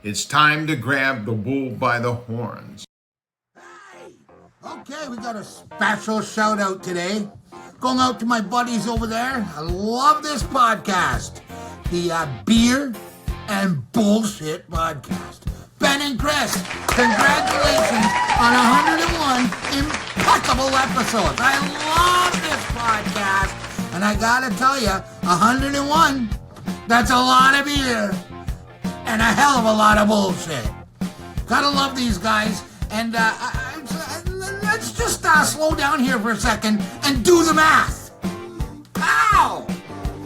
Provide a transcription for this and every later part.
It's time to grab the bull by the horns. Hey! Okay, we got a special shout out today. Going out to my buddies over there. I love this podcast. The Beer and Bullshit Podcast. Ben and Chris, congratulations on 101 impeccable episodes. I love this podcast. And I gotta tell you, 101, that's a lot of beer. And a hell of a lot of bullshit. Gotta love these guys. And let's just slow down here for a second and do the math. Ow!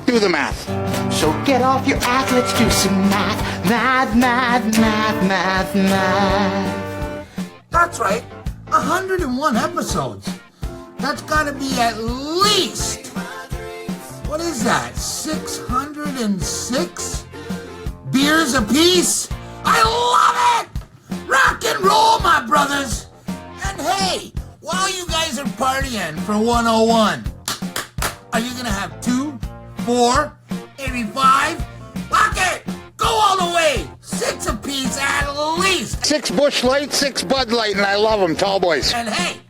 Do the math. So get off your ass, let's do some math. Math. That's right, 101 episodes. That's gotta be at least, what is that, 606 beers apiece? I love it! Rock and roll, my brothers! And hey, while you guys are partying for 101, are you gonna have 2, 4, maybe 5? Fuck it! Go all the way! 6 apiece at least! 6 Busch Light, 6 Bud Light, and I love them, tall boys. And hey,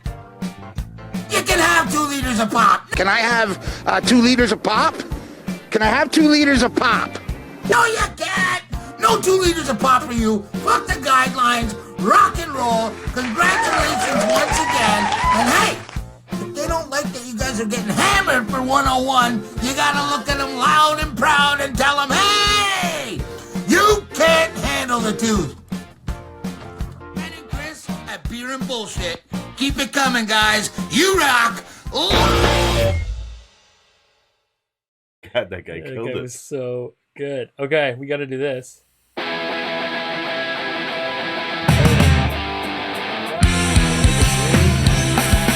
you can have 2 liters of pop! Can I have 2 liters of pop? Can I have 2 liters of pop? No, you can't! No 2 liters of pop for you. Fuck the guidelines. Rock and roll. Congratulations once again. And hey, if they don't like that you guys are getting hammered for 101, you gotta look at them loud and proud and tell them, hey, you can't handle the truth. Ben and Chris at Beer and Bullshit. Keep it coming, guys. You rock. God, that guy killed it. It was so good. Okay, we got to do this.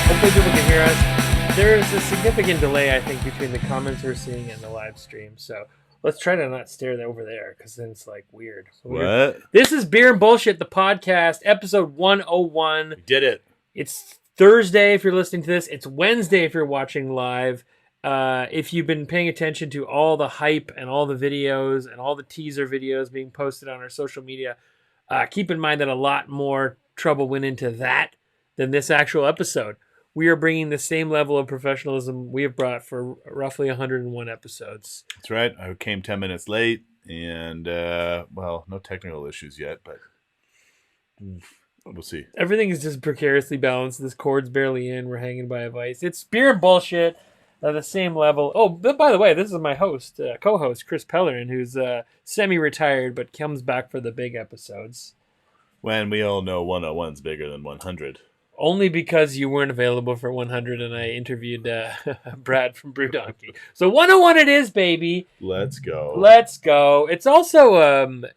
Hopefully people can hear us. There's a significant delay, I think, between the comments we're seeing and the live stream. So let's try to not stare over there, because then it's like weird. What? This is Beer and Bullshit, the podcast, episode 101. We did it. It's Thursday if you're listening to this. It's Wednesday if you're watching live. If you've been paying attention to all the hype and all the videos and all the teaser videos being posted on our social media, keep in mind that a lot more trouble went into that than this actual episode. We are bringing the same level of professionalism we have brought for roughly 101 episodes. That's right. I came 10 minutes late, and, well, no technical issues yet, but we'll see. Everything is just precariously balanced. This cord's barely in. We're hanging by a vice. It's Beer and Bullshit. The same level. Oh, but by the way, this is my host, co-host, Chris Pellerin, who's semi-retired but comes back for the big episodes. When we all know 101's bigger than 100. Only because you weren't available for 100 and I interviewed Brad from Brewdonkey. So 101 it is, baby. Let's go. Let's go. It's also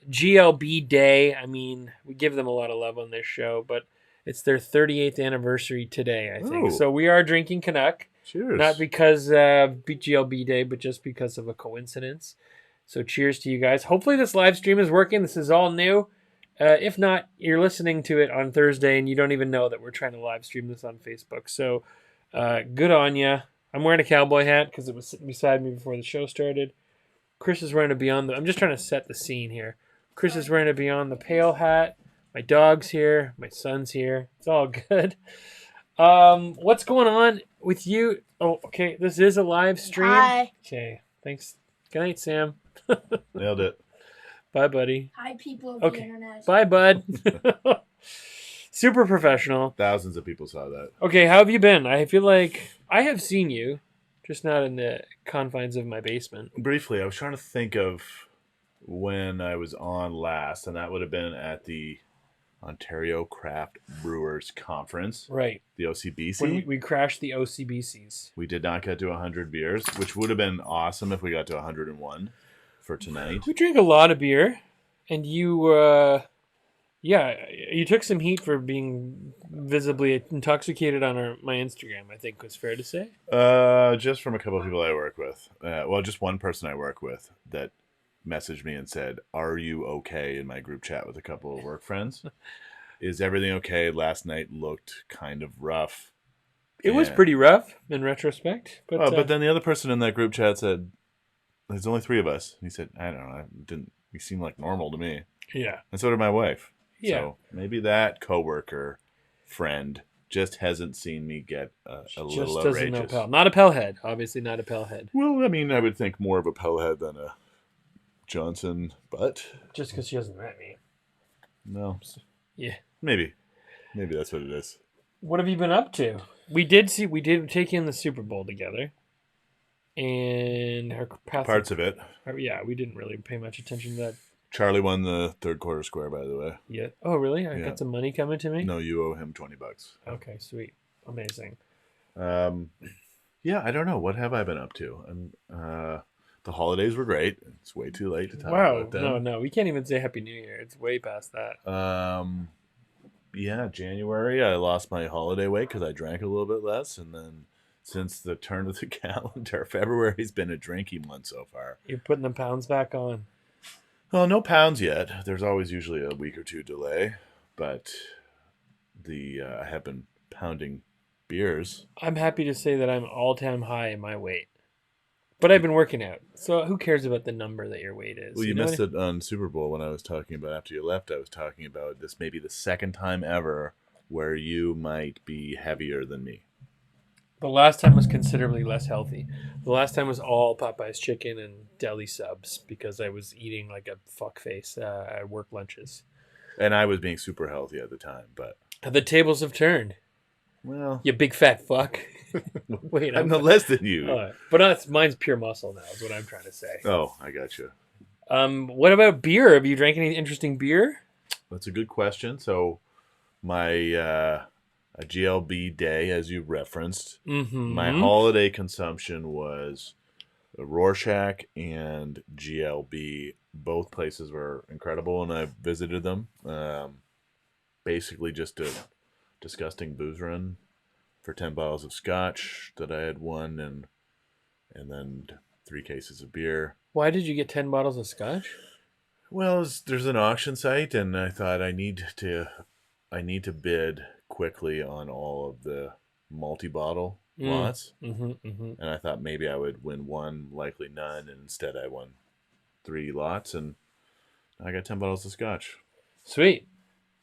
GLB Day. I mean, we give them a lot of love on this show, but it's their 38th anniversary today, I think. Ooh. So we are drinking Canuck. Cheers. Not because GLB Day, but just because of a coincidence. So cheers to you guys. Hopefully this live stream is working. This is all new. If not, you're listening to it on Thursday and you don't even know that we're trying to live stream this on Facebook. So good on ya. I'm wearing a cowboy hat because it was sitting beside me before the show started. Chris is wearing a Beyond the... I'm just trying to set the scene here. Chris is wearing a Beyond the Pale hat. My dog's here. My son's here. It's all good. What's going on with you? Oh, okay. This is a live stream. Hi. Okay. Thanks. Good night, Sam. Nailed it. Bye, buddy. Hi, people of Okay. the internet. Bye, bud. Super professional. Thousands of people saw that. Okay, how have you been? I feel like I have seen you, just not in the confines of my basement. Briefly, I was trying to think of when I was on last, and that would have been at the Ontario Craft Brewers Conference, Right. the OCBC. When we crashed the OCBCs. We did not get to 100 beers, which would have been awesome if we got to 101 for tonight. We drank a lot of beer, and you, you took some heat for being visibly intoxicated on my Instagram, I think was fair to say. Just from a couple of people I work with. Well, just one person I work with that messaged me and said, "Are you okay?" in my group chat with a couple of work friends. Is everything okay? Last night looked kind of rough. It was pretty rough in retrospect. But, but then the other person in that group chat said, "There's only 3 of us." And he said, "I don't know. It seemed like normal to me." Yeah. And so did my wife. Yeah. So maybe that coworker friend just hasn't seen me get a little Just doesn't know outrageous. Pell. Not a Pell head. Obviously not a Pell head. Well, I mean, I would think more of a Pellhead than a Johnson, but Just because she hasn't met me. no. Yeah. Maybe that's what it is. What have you been up to? We did take in the Super Bowl together. And her Parts of it. Yeah, we didn't really pay much attention to that Charlie won the third quarter square, by the way. yet. Oh, really? I Yeah. got some money coming to me? No, you owe him $20. Okay, sweet. Amazing. Yeah, I don't know. What have I been up to? The holidays were great. It's way too late to talk Wow. about them. No. We can't even say Happy New Year. It's way past that. Yeah, January, I lost my holiday weight because I drank a little bit less. And then since the turn of the calendar, February's been a drinking one so far. You're putting the pounds back on. Well, no pounds yet. There's always usually a week or two delay. But I have been pounding beers. I'm happy to say that I'm all-time high in my weight. But I've been working out. So who cares about the number that your weight is? Well, you know missed what it on Super Bowl when I was talking about after you left. I was talking about this may be the second time ever where you might be heavier than me. The last time was considerably less healthy. The last time was all Popeye's chicken and deli subs because I was eating like a fuckface at work lunches. And I was being super healthy at the time, but The tables have turned. well, You big fat fuck. Wait, I'm no less than you. But mine's pure muscle now. Is what I'm trying to say. Oh, I got you. What about beer? Have you drank any interesting beer? That's a good question. So, my a GLB day, as you referenced, my holiday consumption was a Rorschach and GLB. Both places were incredible, and I visited them. Basically, just a disgusting booze run for 10 bottles of scotch that I had won, and then 3 cases of beer. Why did you get 10 bottles of scotch? Well, there's an auction site, and I thought I need to bid quickly on all of the multi-bottle lots. And I thought maybe I would win one, likely none, and instead I won 3 lots, and I got 10 bottles of scotch. Sweet.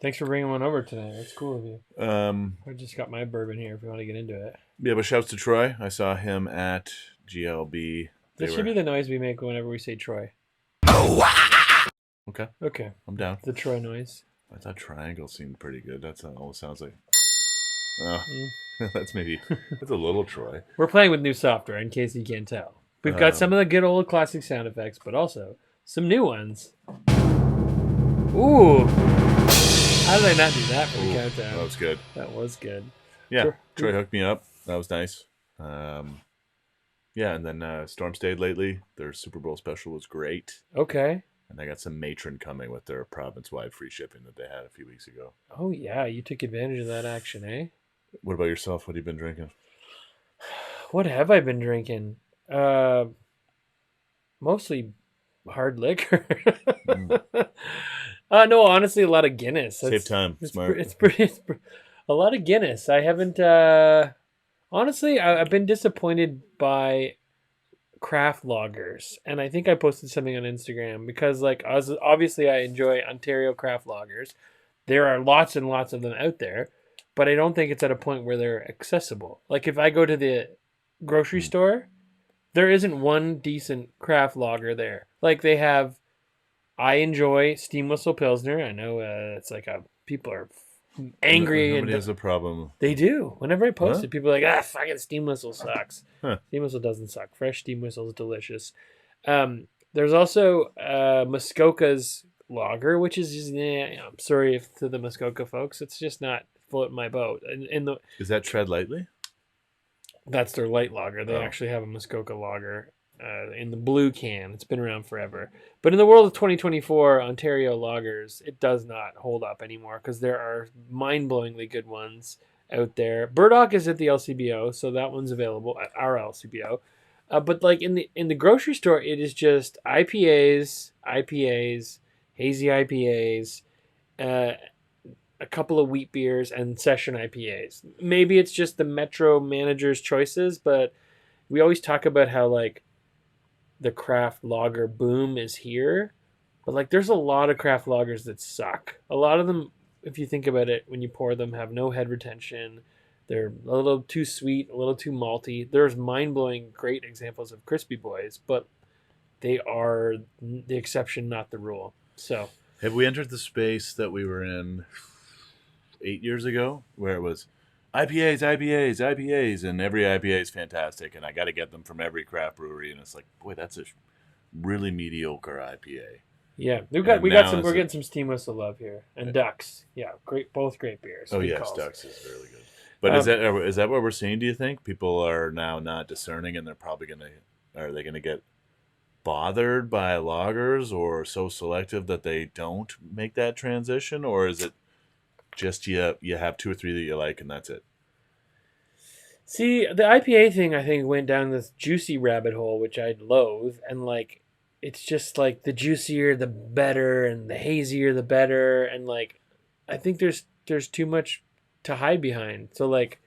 Thanks for bringing one over today. That's cool of you. I I just got my bourbon here if you want to get into it. Yeah, but shouts to Troy. I saw him at GLB. This should be the noise we make whenever we say Troy. Okay, Okay. I'm down. The Troy noise. I thought triangle seemed pretty good. That's all it sounds like. Oh, that's a little Troy. We're playing with new software in case you can't tell. We've got some of the good old classic sound effects, but also some new ones. Ooh. How did I not do that for the countdown? That was good. That was good. Yeah, Troy hooked me up. That was nice. Yeah, and then Storm stayed lately. Their Super Bowl special was great. Okay. And they got some matron coming with their province-wide free shipping that they had a few weeks ago. Oh, yeah. You took advantage of that action, eh? What about yourself? What have you been drinking? What have I been drinking? Mostly hard liquor. No, honestly, a lot of Guinness. Save time. Smart. It's a lot of Guinness. I haven't. Honestly, I've been disappointed by craft lagers, and I think I posted something on Instagram because, like, obviously, I enjoy Ontario craft lagers. There are lots and lots of them out there, but I don't think it's at a point where they're accessible. Like, if I go to the grocery store, there isn't one decent craft lager there. Like, they have. I enjoy Steam Whistle Pilsner. I know it's like people are angry. Nobody has a problem. They do. Whenever I post Huh? it, people are like, fucking Steam Whistle sucks. Huh. Steam Whistle doesn't suck. Fresh Steam Whistle is delicious. There's also Muskoka's lager, which is just, I'm sorry to the Muskoka folks. It's just not floating my boat. Is that Tread Lightly? That's their light lager. They Oh. actually have a Muskoka lager in the blue can. It's been around forever. But in the world of 2024 Ontario lagers, it does not hold up anymore because there are mind-blowingly good ones out there. Burdock is at the LCBO, so that one's available at our LCBO. But like in the grocery store, it is just IPAs, hazy IPAs, a couple of wheat beers, and session IPAs. Maybe it's just the Metro manager's choices, but we always talk about how like the craft lager boom is here, But like, there's a lot of craft lagers that suck. A lot of them, if you think about it, when you pour them, have no head retention. They're a little too sweet, a little too malty. There's mind-blowing great examples of crispy boys, but they are the exception, not the rule. So, have we entered the space that we were in 8 years ago, where it was IPAs, and every IPA is fantastic, and I got to get them from every craft brewery, and it's like, boy, that's a really mediocre IPA. Yeah, we're getting some Steam Whistle love here, and Ducks. Yeah, both great beers. Oh yes, Ducks is really good. But is that what we're seeing? Do you think people are now not discerning, and they're probably are they gonna get bothered by lagers, or so selective that they don't make that transition, or is it just you have 2 or 3 that you like and that's it? See, the IPA thing I think went down this juicy rabbit hole, which I loathe, and like it's just like the juicier the better, and the hazier the better, and like I think there's too much to hide behind. So like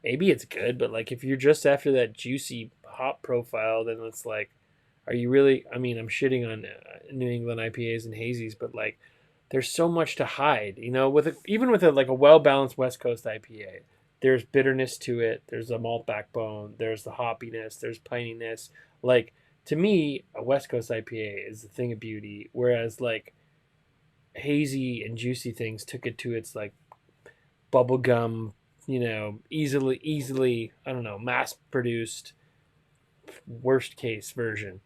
maybe it's good, but like if you're just after that juicy hop profile, then it's like, are you really? I mean, I'm shitting on New England IPAs and hazies, but like there's so much to hide, you know. Even with a well balanced West Coast IPA, there's bitterness to it. There's a malt backbone. There's the hoppiness. There's pininess. Like to me, a West Coast IPA is a thing of beauty, whereas like hazy and juicy things took it to its like bubblegum, you know, easily, I don't know, mass produced worst case version.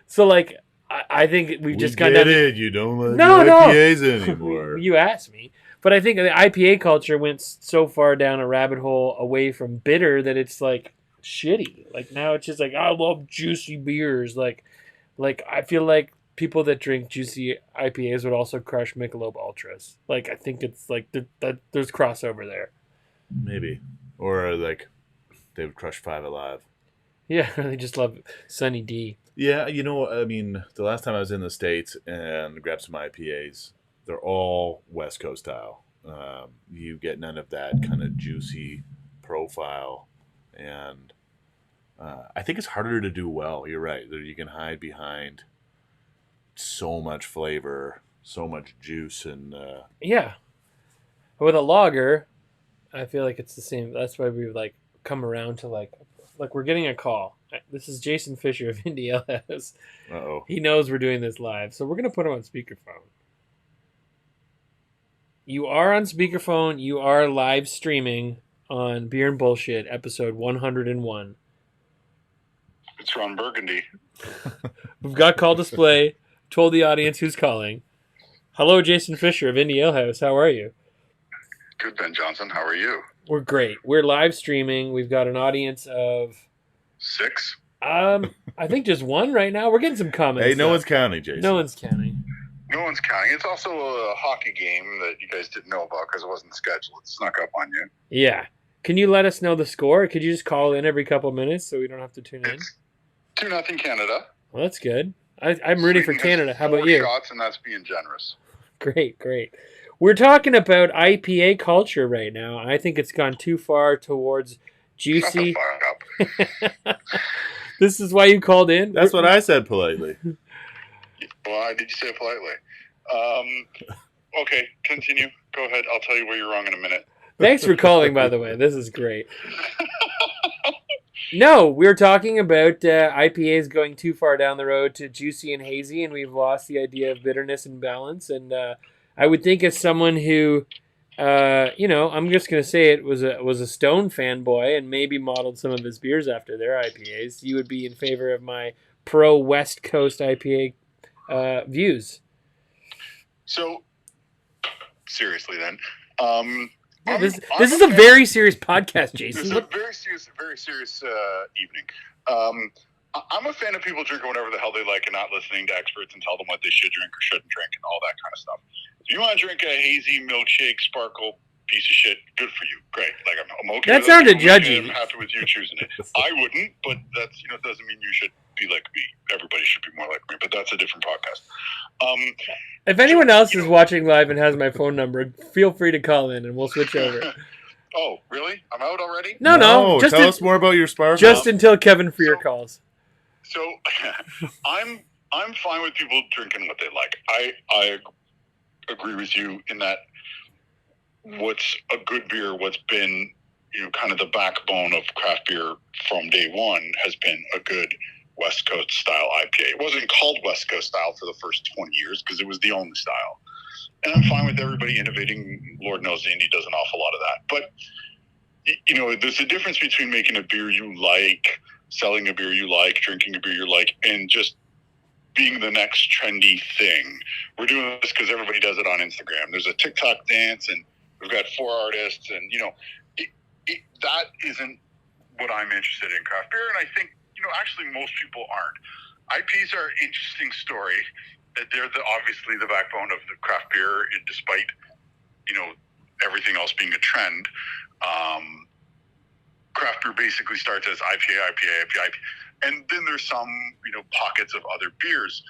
So like I think we've just gone down it. You don't like IPAs anymore. You asked me. But I think the IPA culture went so far down a rabbit hole away from bitter that it's like shitty. Like now it's just like, I love juicy beers. Like I feel like people that drink juicy IPAs would also crush Michelob Ultras. Like I think it's like that there's crossover there. Maybe. Or like they would crush Five Alive. Yeah, they just love Sunny D. Yeah, you know, I mean, the last time I was in the States and grabbed some IPAs, they're all West Coast style. You get none of that kind of juicy profile. And I think it's harder to do well. You're right. You can hide behind so much flavor, so much juice. And yeah. With a lager, I feel like it's the same. That's why we've like come around to like we're getting a call. This is Jason Fisher of Indie Alehouse. Uh-oh. He knows we're doing this live, so we're going to put him on speakerphone. You are on speakerphone. You are live streaming on Beer and Bullshit, episode 101. It's Ron Burgundy. We've got call display. Told the audience who's calling. Hello, Jason Fisher of Indie Alehouse. How are you? Good, Ben Johnson. How are you? We're great. We're live streaming. We've got an audience of 6. I think just 1 right now. We're getting some comments. Hey, no one's counting, Jason. No one's counting. No one's counting. It's also a hockey game that you guys didn't know about because it wasn't scheduled. It snuck up on you. Yeah. Can you let us know the score? Could you just call in every couple minutes so we don't have to tune in? It's 2-0 Canada. Well, that's good. I'm rooting for Sweden Canada. has How about 4 you? shots, and that's being generous. Great. We're talking about IPA culture right now. I think it's gone too far towards juicy. Shut the fuck up. This is why you called in? That's what I said politely. Why did you say it politely? Okay, continue. Go ahead. I'll tell you where you're wrong in a minute. Thanks for calling, by the way. This is great. No, we're talking about IPAs going too far down the road to juicy and hazy, and we've lost the idea of bitterness and balance. And I would think as someone who, I'm just going to say it, was a Stone fanboy and maybe modeled some of his beers after their IPAs, you would be in favor of my pro West Coast IPA views. So, seriously then. This is a very serious podcast, Jason. This is a very serious evening. I'm a fan of people drinking whatever the hell they like and not listening to experts and tell them what they should drink or shouldn't drink and all that kind of stuff. If you want to drink a hazy milkshake sparkle piece of shit, good for you. Great. Like I'm okay. That sounded judgy. I'm happy with you choosing it. I wouldn't, but that's doesn't mean you should be like me. Everybody should be more like me, but that's a different podcast. If anyone else is watching live and has my phone number, feel free to call in and we'll switch over. Oh, really? I'm out already? No. Just tell us more about your sparkle. Just until Kevin Freer calls. So I'm I'm fine with people drinking what they like. I agree with you in that what's a good beer, what's been, kind of the backbone of craft beer from day one has been a good West Coast style IPA. It wasn't called West Coast style for the first 20 years because it was the only style. And I'm fine with everybody innovating. Lord knows Indy does an awful lot of that. But, there's a difference between making a beer you like, selling a beer you like, drinking a beer you like, and just being the next trendy thing. We're doing this because everybody does it on Instagram. There's a TikTok dance, and we've got 4 artists, and, that isn't what I'm interested in craft beer. And I think, actually most people aren't. IPs are an interesting story. They're obviously the backbone of the craft beer, despite, everything else being a trend. Craft beer basically starts as IPA. And then there's some, pockets of other beers.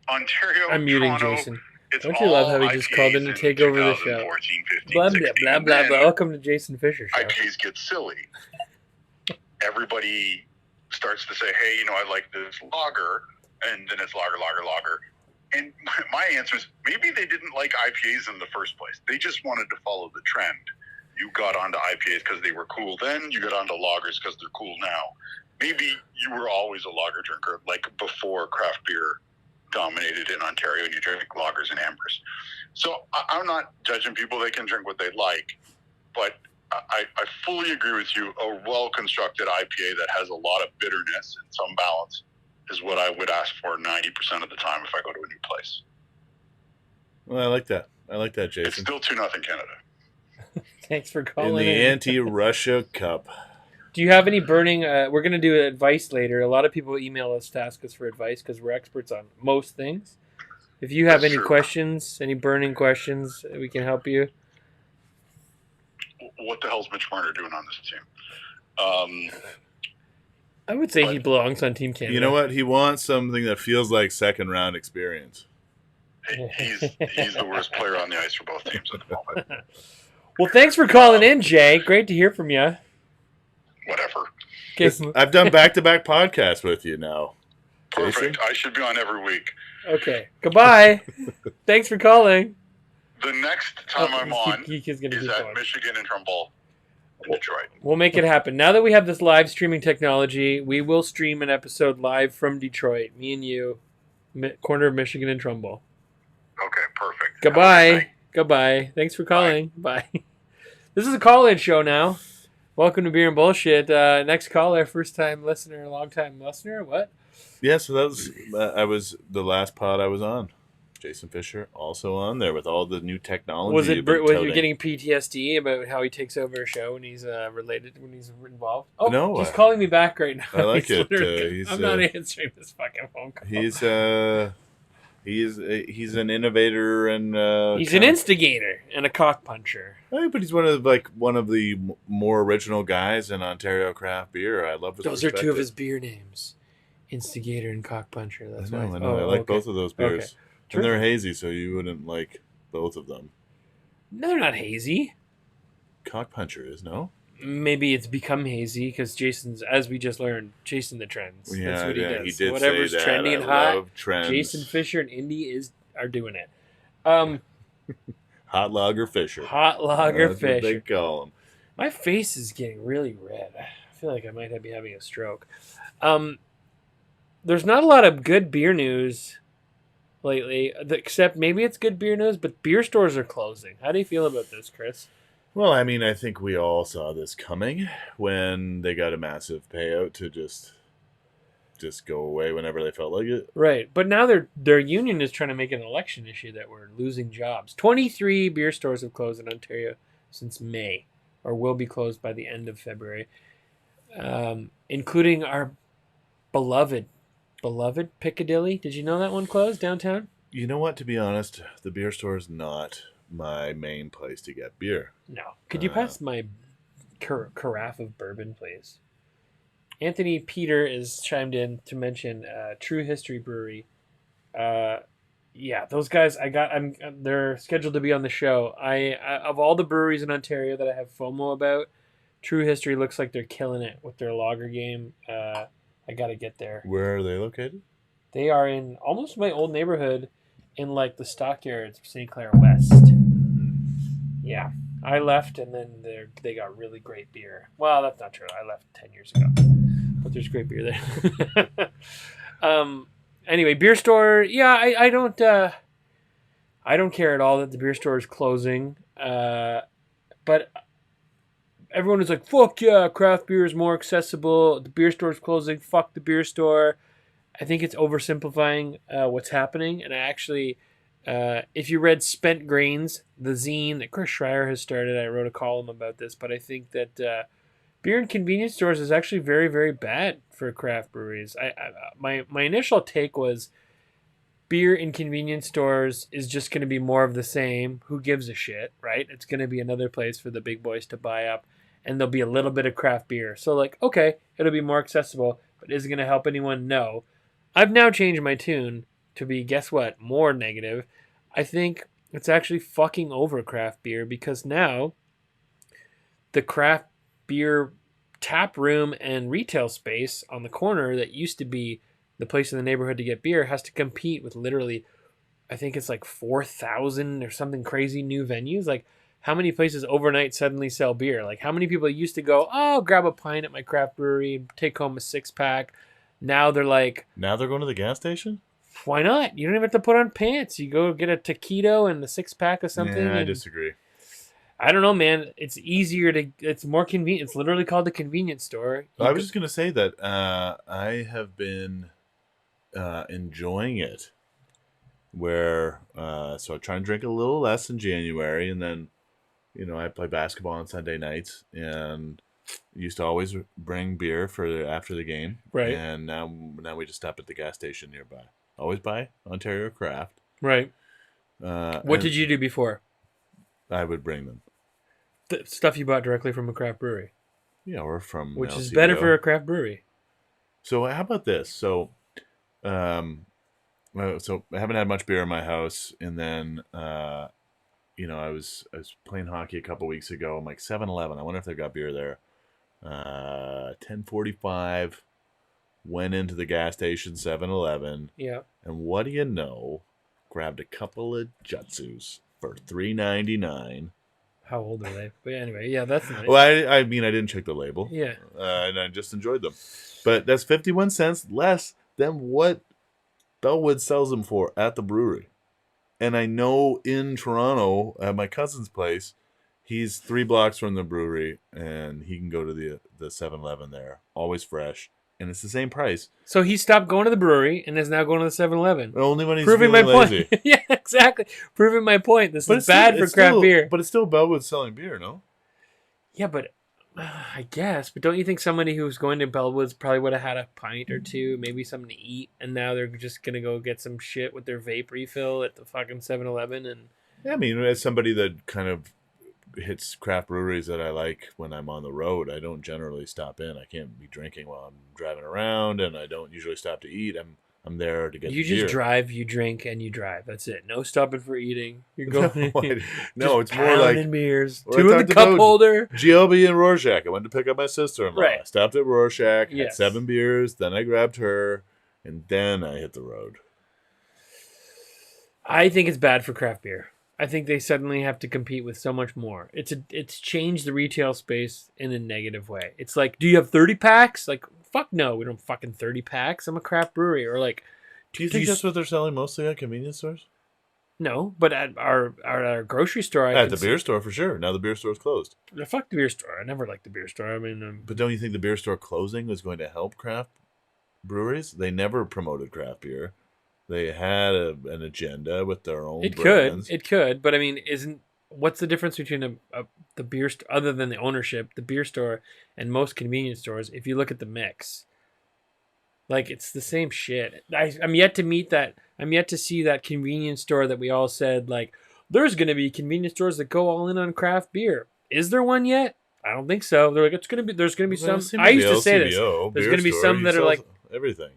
Ontario, I'm muting Toronto, Jason. it's Don't you love how he all just called in to take over the show? 2014, 15, Blah, blah, 16. blah, blah, Then blah. Welcome to Jason Fisher Show. IPAs get silly. Everybody starts to say, hey, I like this lager, and then it's lager. And my answer is maybe they didn't like IPAs in the first place. They just wanted to follow the trend. You got onto IPAs because they were cool then. You got onto lagers because they're cool now. Maybe you were always a lager drinker, like before craft beer dominated in Ontario and you drink lagers and ambers. So I'm not judging people. They can drink what they like. But I fully agree with you. A well-constructed IPA that has a lot of bitterness and some balance is what I would ask for 90% of the time if I go to a new place. Well, I like that. Jason. It's still 2-0 Canada. Thanks for In calling the in. anti-Russia Cup. Do you have any burning... we're going to do advice later. A lot of people email us to ask us for advice because we're experts on most things. If you have That's any true. questions, any burning questions, we can help you. What the hell's Mitch Marner doing on this team? I would say he belongs on Team Canada. You know what? He wants something that feels like second-round experience. He's the worst player on the ice for both teams at the moment. Well, thanks for calling in, Jay. Great to hear from you. Whatever. Okay. I've done back-to-back podcasts with you now. Perfect. Jason? I should be on every week. Okay. Goodbye. Thanks for calling. The next time I'm on He's gonna is keep at going. Michigan and Trumbull in Detroit. We'll make it happen. Now that we have this live streaming technology, we will stream an episode live from Detroit. Me and you, corner of Michigan and Trumbull. Okay, perfect. Goodbye. Have a good night. Goodbye. Thanks for calling. Bye. This is a call-in show now. Welcome to Beer and Bullshit. Next caller, first-time listener, long-time listener. What? Yeah, so that was I was the last pod I was on. Jason Fisher also on there with all the new technology. Was you've been was you touting. getting PTSD about how he takes over a show when he's when he's involved? Oh, No, he's calling me back right now. I like He's it. literally- He's, I'm not answering this fucking phone call. He's an innovator and He's an instigator and a cock puncher. but he's one of the more original guys in Ontario craft beer. I love his Those are two of perspective. his beer names: instigator and cock puncher. That's I know. why. I like okay. both of those beers. Okay. And they're hazy, so you wouldn't like both of them. No, they're not hazy. Cock puncher is, no? Maybe it's become hazy because Jason's, as we just learned, chasing the trends. Yeah, That's what he yeah, does. he did Whatever's say that. trendy I and hot, love trends. Jason Fisher and Indy are doing it. Hot lager Fisher. Hot lager That's what they Fisher. call him. My face is getting really red. I feel like I might be having a stroke. There's not a lot of good beer news lately, except maybe it's good beer news, but beer stores are closing. How do you feel about this, Chris? Well, I mean, I think we all saw this coming when they got a massive payout to just go away whenever they felt like it. Right, but now their union is trying to make an election issue that we're losing jobs. 23 beer stores have closed in Ontario since May, or will be closed by the end of February, including our beloved Piccadilly. Did you know that one closed downtown? You know what? To be honest, the beer store is not my main place to get beer. No. Could you pass my carafe of bourbon, please? Anthony Peter is chimed in to mention True History Brewery. Yeah, those guys. They're scheduled to be on the show. I of all the breweries in Ontario that I have FOMO about, True History looks like they're killing it with their lager game. I got to get there. Where are they located? They are in almost my old neighborhood in like the stockyards of St. Clair West. Yeah. I left and then they got really great beer. Well, that's not true. I left 10 years ago. But there's great beer there. Anyway, beer store. Yeah, I don't care at all that the beer store is closing. But everyone is like, fuck yeah, craft beer is more accessible. The beer store is closing. Fuck the beer store. I think it's oversimplifying what's happening. And I actually, if you read Spent Grains, the zine that Chris Schreier has started, I wrote a column about this. But I think that beer in convenience stores is actually very, very bad for craft breweries. My initial take was beer in convenience stores is just going to be more of the same. Who gives a shit, right? It's going to be another place for the big boys to buy up, and there'll be a little bit of craft beer. So, like, okay, it'll be more accessible, but is it going to help anyone? No. I've now changed my tune to be, guess what, more negative. I think it's actually fucking over craft beer because now the craft beer tap room and retail space on the corner that used to be the place in the neighborhood to get beer has to compete with literally, I think it's like 4,000 or something crazy new venues. Like, how many places overnight suddenly sell beer? Like, how many people used to go, oh, grab a pint at my craft brewery, take home a 6-pack. Now they're like, Now they're going to the gas station? why not? You don't even have to put on pants. You go get a taquito and the 6-pack of something. Yeah, I and disagree. I don't know, man. It's easier to. It's more convenient. It's literally called the convenience store. I was just going to say that I have been enjoying it. Where so I try and drink a little less in January, and then I play basketball on Sunday nights, and used to always bring beer for after the game. Right. And now we just stop at the gas station nearby. Always buy Ontario Craft. Right. What did you do before? I would bring them. The stuff you bought directly from a craft brewery. Yeah, or from Which is LCBO. better for a craft brewery. So how about this? So I haven't had much beer in my house, and then I was playing hockey a couple weeks ago. I'm like 7-Eleven. I wonder if they've got beer there. 10:45. Went into the gas station 7-Eleven. Yeah. And what do you know? Grabbed a couple of Jutsus for $3.99. How old are they? But anyway, yeah, that's nice. Well, I mean, I didn't check the label. Yeah. And I just enjoyed them. But that's 51 cents less than what Bellwood sells them for at the brewery. And I know in Toronto, at my cousin's place, he's 3 blocks from the brewery, and he can go to the 7-Eleven there. Always fresh. And it's the same price. So he stopped going to the brewery and is now going to the 7-Eleven. Only when he's Proving feeling my lazy. point. Yeah, exactly. Proving my point. This is it's bad still- for craft beer. But it's still Bellwood selling beer, no? Yeah, but I guess. But don't you think somebody who's going to Bellwoods probably would have had a pint or two, maybe something to eat, and now they're just going to go get some shit with their vape refill at the fucking 7-Eleven? And Yeah, I mean, as somebody that kind of hits craft breweries that I like when I'm on the road, I don't generally stop in. I can't be drinking while I'm driving around, and I don't usually stop to eat. I'm there to get you the just beer. drive, you drink, and you drive. That's it. No stopping for eating. You're going. No, it's more like pounding beers. what I 2 in the talked cup about. holder. GLB and Rorschach. I went to pick up my sister-in-law. Right. I stopped at Rorschach, had Yes. 7 beers, then I grabbed her, and then I hit the road. I think it's bad for craft beer. I think they suddenly have to compete with so much more. It's changed the retail space in a negative way. It's like, do you have 30 packs? Like, fuck no, we don't fucking 30 packs. I'm a craft brewery. Or like, Do you think that's what they're selling mostly at convenience stores? No, but at our grocery store, At the beer store, for sure. Now the beer store's closed. Fuck the beer store. I never liked the beer store. I mean, But don't you think the beer store closing was going to help craft breweries? They never promoted craft beer. They had an agenda with their own brands. It could, but I mean, what's the difference between the beer store, other than the ownership, the beer store, and most convenience stores? If you look at the mix, like, it's the same shit. I'm yet to meet that. I'm yet to see that convenience store that we all said, like, there's going to be convenience stores that go all in on craft beer. Is there one yet? I don't think so. They're like, there's going to be some. I used to say this. There's going to be some that are like everything.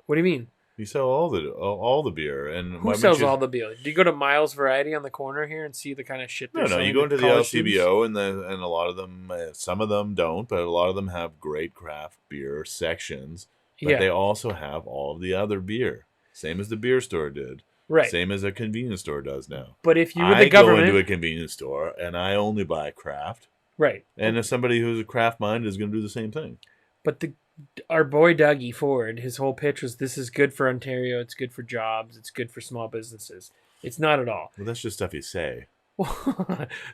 What do you mean? You sell all the beer, and Who sells all the beer? Do you go to Miles Variety on the corner here and see the kind of shit? No. You go into the LCBO, and a lot of them, some of them don't, but a lot of them have great craft beer sections. But they also have all of the other beer. Same as the beer store did. Right. Same as a convenience store does now. But if you were the government, I go into a convenience store and I only buy craft. Right. And if somebody who's a craft minded is going to do the same thing. But our boy Dougie Ford, his whole pitch was, this is good for Ontario, it's good for jobs, it's good for small businesses. It's not at all. Well, that's just stuff you say.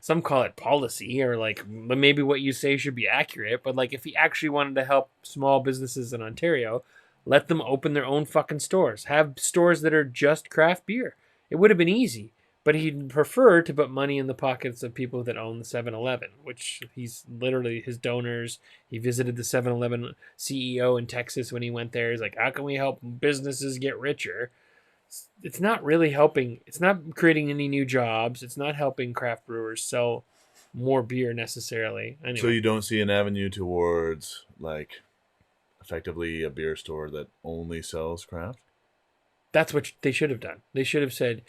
Some call it policy, or like maybe what you say should be accurate. But like, if he actually wanted to help small businesses in Ontario, let them open their own fucking stores. Have stores that are just craft beer. It would have been easy. But he'd prefer to put money in the pockets of people that own the 7-Eleven, which he's literally his donors. He visited the 7-Eleven CEO in Texas when he went there. He's like, how can we help businesses get richer? It's not really helping. It's not creating any new jobs. It's not helping craft brewers sell more beer necessarily. Anyway. So you don't see an avenue towards, like, effectively a beer store that only sells craft? That's what they should have done. They should have said,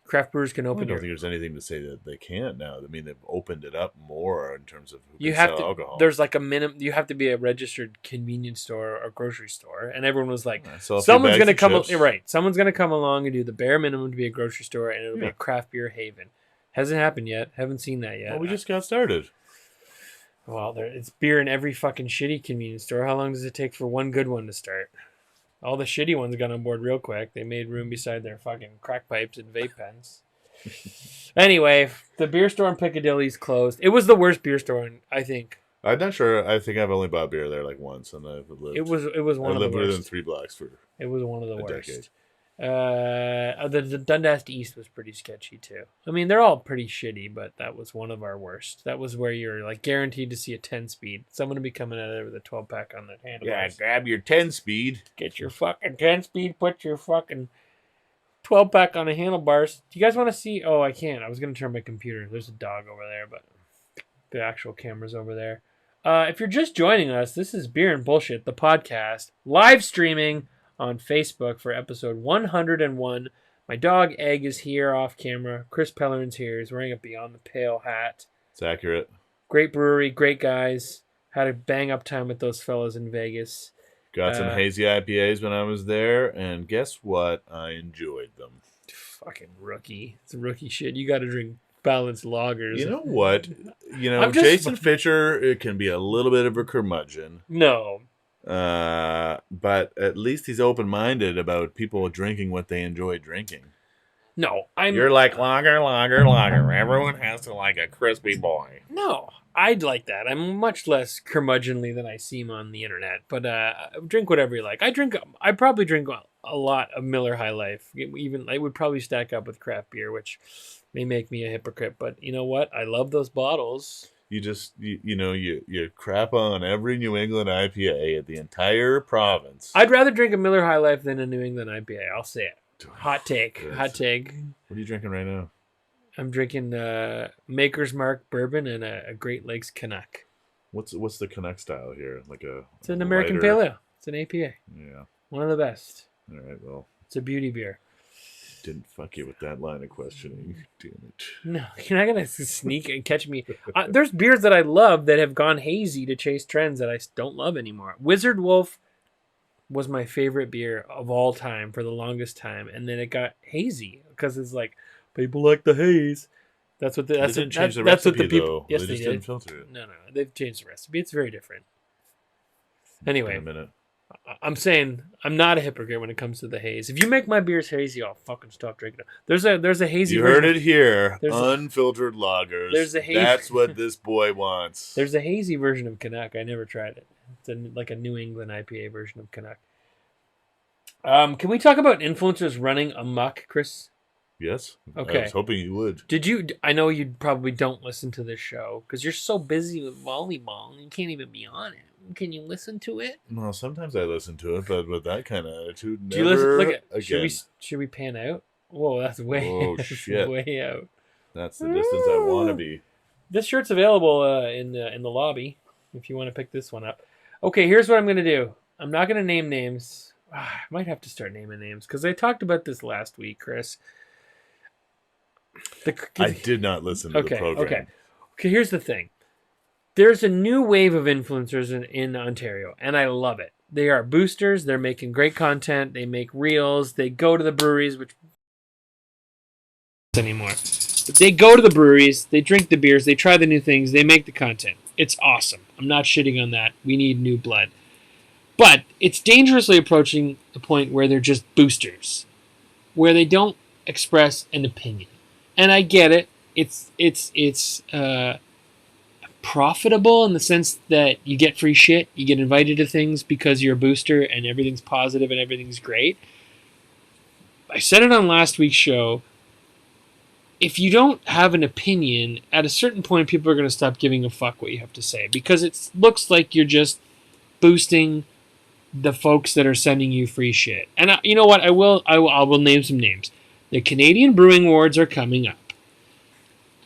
craft brewers can open. I don't think there's anything to say that they can't now. I mean, they've opened it up more in terms of who you can have sell to. alcohol. There's like a minimum. You have to be a registered convenience store or grocery store, and everyone was like, sell a few "Someone's bags going to of come." chips. Right, someone's going to come along and do the bare minimum to be a grocery store, and it'll be Yeah. a craft beer haven. Hasn't happened yet. Haven't seen that yet. Well, we just got started. Well, it's beer in every fucking shitty convenience store. How long does it take for one good one to start? All the shitty ones got on board real quick. They made room beside their fucking crack pipes and vape pens. Anyway, the beer store in Piccadilly's closed. It was the worst beer store, I think. I'm not sure. I think I've only bought beer there like once, and I've lived. It was one I of the lived within worst. 3 blocks for. It was one of the a worst. decade. The Dundas East was pretty sketchy too. I mean, they're all pretty shitty, but that was one of our worst. That was where you're like guaranteed to see a 10-speed. Someone would be coming out of there with a 12-pack on their handlebars. Grab your 10-speed. Get your fucking 10-speed. Put your fucking 12-pack on the handlebars. Do you guys want to see? Oh, I can't. I was gonna turn my computer. There's a dog over there, but the actual camera's over there. If you're just joining us, this is Beer and Bullshit, the podcast, live streaming on Facebook for episode 101. My dog Egg is here off camera. Chris Pellerin's here. He's wearing a Beyond the Pale hat. It's accurate. Great brewery, great guys. Had a bang up time with those fellas in Vegas. Got some hazy IPAs when I was there, and guess what? I enjoyed them. Fucking rookie. It's rookie shit. You got to drink balanced lagers. You know what? I'm just- Jason Fisher, it can be a little bit of a curmudgeon. No. But at least he's open-minded about people drinking what they enjoy drinking. No. You're like, lager. Everyone has to like a crispy boy. No, I'd like that. I'm much less curmudgeonly than I seem on the internet. But drink whatever you like. I probably drink a lot of Miller High Life. Even it would probably stack up with craft beer, which may make me a hypocrite. But you know what? I love those bottles. You just you crap on every New England IPA at the entire province. I'd rather drink a Miller High Life than a New England IPA. I'll say it. Hot take. Hot take. What are you drinking right now? I'm drinking Maker's Mark bourbon and a Great Lakes Canuck. What's the Canuck style here? It's an American lighter- Pale Ale. It's an APA. Yeah. One of the best. All right. Well, It's a beauty beer. didn't fuck you with that line of questioning. Damn it. No, you're not going to sneak and catch me. There's beers that I love that have gone hazy to chase trends that I don't love anymore. Wizard Wolf was my favorite beer of all time for the longest time, and then it got hazy because it's like people like the haze. That's what They didn't change the recipe, though. Yes, they they just did. didn't filter it. No, they've changed the recipe. It's very different. It's been Anyway, a minute. I'm saying I'm not a hypocrite when it comes to the haze. If you make my beers hazy, I'll fucking stop drinking them. There's a hazy. You version. heard it here. There's Unfiltered lagers. there's a haze- That's what this boy wants. There's a hazy version of Canuck. I never tried it. It's like a New England IPA version of Canuck. Can we talk about influencers running amok, Chris? Yes. Okay. I was hoping you would. Did you? I know you probably don't listen to this show because you're so busy with volleyball. You can't even be on it. Can you listen to it? Well, sometimes I listen to it, but with that kind of attitude, Do you listen? never Look at. again. Should we pan out? Whoa, that's way. Oh, that's shit. Way out. That's the distance I want to be. This shirt's available in the lobby if you want to pick this one up. Okay, here's what I'm gonna do. I'm not gonna name names. I might have to start naming names because I talked about this last week, Chris. I did not listen to the program. Okay, here's the thing. There's a new wave of influencers in Ontario, and I love it. They are boosters. They're making great content. They make reels. They go to the breweries, which anymore. But they go to the breweries. They drink the beers. They try the new things. They make the content. It's awesome. I'm not shitting on that. We need new blood. But it's dangerously approaching the point where they're just boosters, where they don't express an opinion. And I get it. It's profitable in the sense that you get free shit. You get invited to things because you're a booster and everything's positive and everything's great. I said it on last week's show. If you don't have an opinion, at a certain point, people are going to stop giving a fuck what you have to say because it looks like you're just boosting the folks that are sending you free shit. And you know what? I will name some names. The Canadian Brewing Awards are coming up.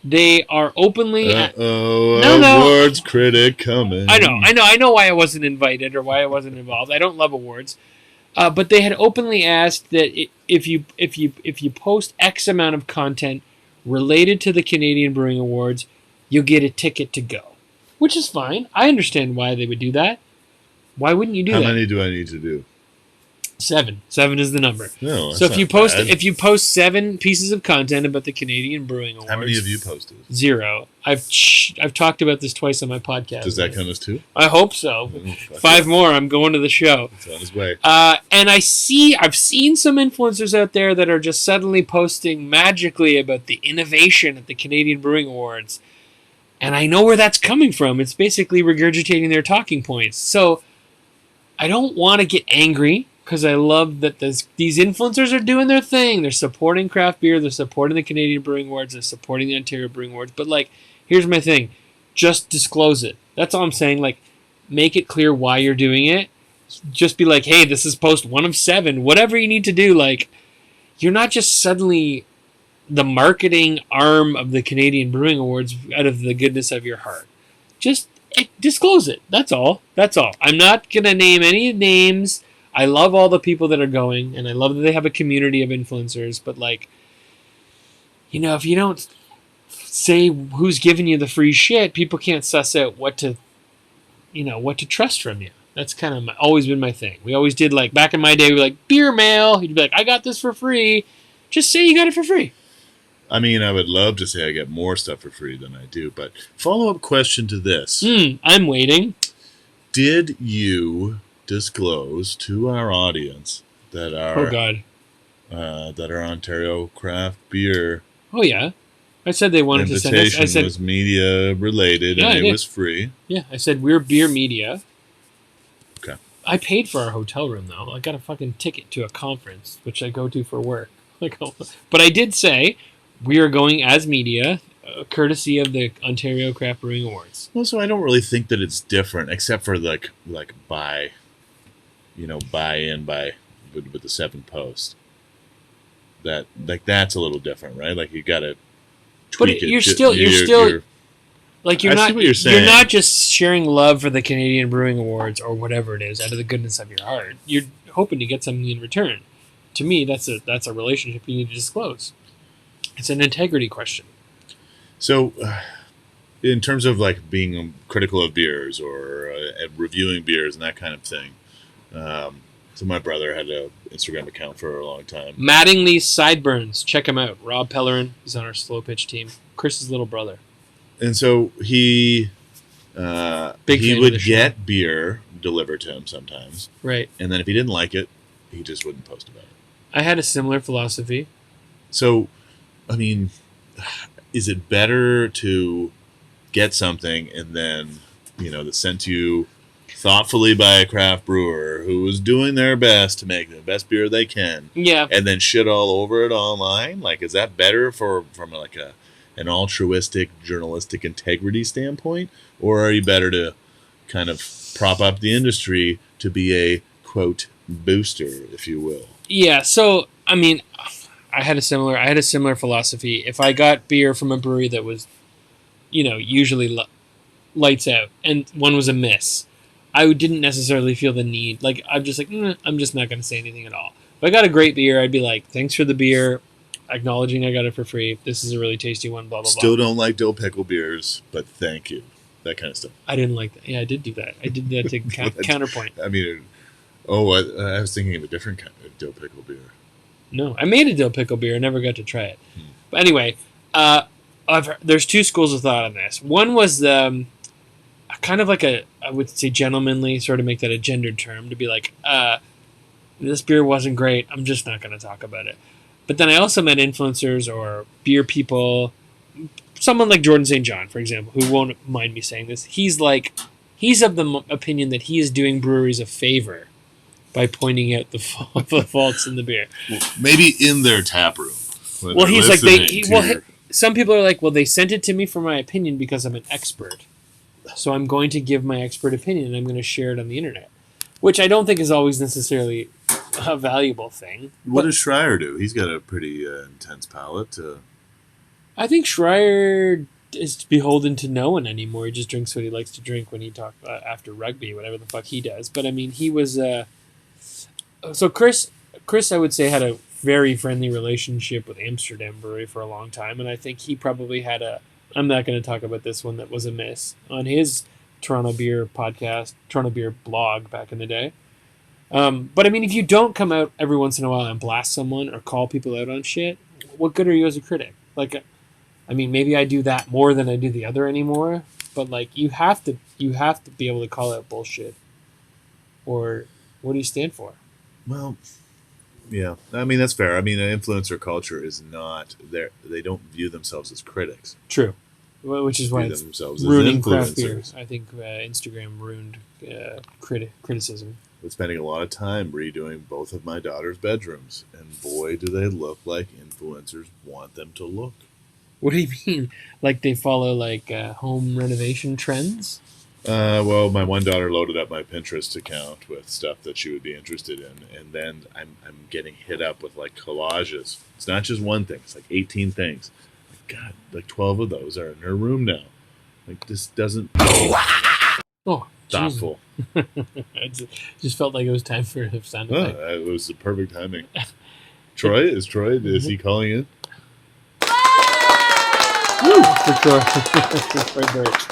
They are openly awards critic coming. I know why I wasn't invited or why I wasn't involved. I don't love awards. But they had openly asked that if you post X amount of content related to the Canadian Brewing Awards, you'll get a ticket to go, which is fine. I understand why they would do that. Why wouldn't you do that? How many do I need to do? 7. 7 is the number. No, so if you post 7 pieces of content about the Canadian Brewing Awards, how many have you posted? 0. I've talked about this twice on my podcast. Does that count as 2? I hope so. 5 more. I'm going to the show. It's on his way. And I've seen some influencers out there that are just suddenly posting magically about the innovation at the Canadian Brewing Awards, and I know where that's coming from. It's basically regurgitating their talking points. So I don't want to get angry, because I love that these influencers are doing their thing. They're supporting craft beer. They're supporting the Canadian Brewing Awards. They're supporting the Ontario Brewing Awards. But, here's my thing. Just disclose it. That's all I'm saying. Make it clear why you're doing it. Just be like, hey, this is post 1 of 7. Whatever you need to do. You're not just suddenly the marketing arm of the Canadian Brewing Awards out of the goodness of your heart. Just disclose it. That's all. I'm not going to name any names. I love all the people that are going, and I love that they have a community of influencers, but if you don't say who's giving you the free shit, people can't suss out what to trust from you. That's kind of always been my thing. We always did, back in my day, we were beer mail. You'd be like, I got this for free. Just say you got it for free. I mean, I would love to say I get more stuff for free than I do, but follow-up question to this. I'm waiting. Did you disclose to our audience that our Ontario craft beer I said they wanted to send us. I said was media related and it was free. Yeah, I said we're beer media. Okay. I paid for our hotel room though. I got a fucking ticket to a conference which I go to for work. But I did say we are going as media, courtesy of the Ontario Craft Brewing Awards. Well, so I don't really think that it's different, except for buy in with the 7 post. That that's a little different, right? You gotta tweak it. You're not just sharing love for the Canadian Brewing Awards or whatever it is out of the goodness of your heart. You're hoping to get something in return. To me, that's a relationship you need to disclose. It's an integrity question. So, in terms of being critical of beers or reviewing beers and that kind of thing. So my brother had an Instagram account for a long time. Mattingly's Sideburns. Check him out. Rob Pellerin. He's on our slow pitch team. Chris's little brother. And so he would get beer delivered to him sometimes. Right. And then if he didn't like it, he just wouldn't post about it. I had a similar philosophy. So, I mean, is it better to get something and then, that's sent to you thoughtfully by a craft brewer who is doing their best to make the best beer they can. Yeah. And then shit all over it online? Is that better from an altruistic journalistic integrity standpoint? Or are you better to kind of prop up the industry to be a, quote, booster, if you will? Yeah, so, I mean, I had a similar philosophy. If I got beer from a brewery that was, usually lights out, and one was a miss, I didn't necessarily feel the need. I'm just I'm just not going to say anything at all. If I got a great beer, I'd be like, thanks for the beer, acknowledging I got it for free. This is a really tasty one, blah, blah, blah. Still don't like dill pickle beers, but thank you. That kind of stuff. I didn't like that. Yeah, I did do that. I did that to counterpoint. I mean, Oh, I was thinking of a different kind of dill pickle beer. No, I made a dill pickle beer. I never got to try it. But anyway, there's two schools of thought on this. One was kind of like I would say gentlemanly, sort of make that a gendered term, to be like, this beer wasn't great. I'm just not going to talk about it. But then I also met influencers or beer people, someone like Jordan St. John, for example, who won't mind me saying this. He's of the opinion that he is doing breweries a favor by pointing out the faults in the beer. Well, maybe in their tap room. Well, he's like some people are like, well, they sent it to me for my opinion because I'm an expert, so I'm going to give my expert opinion and I'm going to share it on the internet, which I don't think is always necessarily a valuable thing. What does Schreier do? He's got a pretty intense palate. I think Schreier is beholden to no one anymore. He just drinks what he likes to drink when he talks after rugby, whatever the fuck he does. But I mean, he was so Chris, I would say, had a very friendly relationship with Amsterdam Brewery for a long time, and I think he probably had I'm not going to talk about this one that was a miss on his Toronto Beer podcast, Toronto Beer blog back in the day. But I mean, if you don't come out every once in a while and blast someone or call people out on shit, what good are you as a critic? Like, I mean, maybe I do that more than I do the other anymore, but like, you have to be able to call out bullshit. Or what do you stand for? Well, yeah, I mean, that's fair. I mean, influencer culture is not there. They don't view themselves as critics. True. Which is why it's ruining craft beer. I think Instagram ruined criticism. I'm spending a lot of time redoing both of my daughter's bedrooms, and boy, do they look like influencers want them to look. What do you mean? Like they follow home renovation trends? Well, my one daughter loaded up my Pinterest account with stuff that she would be interested in, and then I'm getting hit up with like collages. It's not just one thing; it's like 18 things. God, like 12 of those are in her room now. Like, this doesn't... Oh, thoughtful. It just felt like it was time for a sound effect. It was the perfect timing. Troy? Is he calling in? Woo, for sure.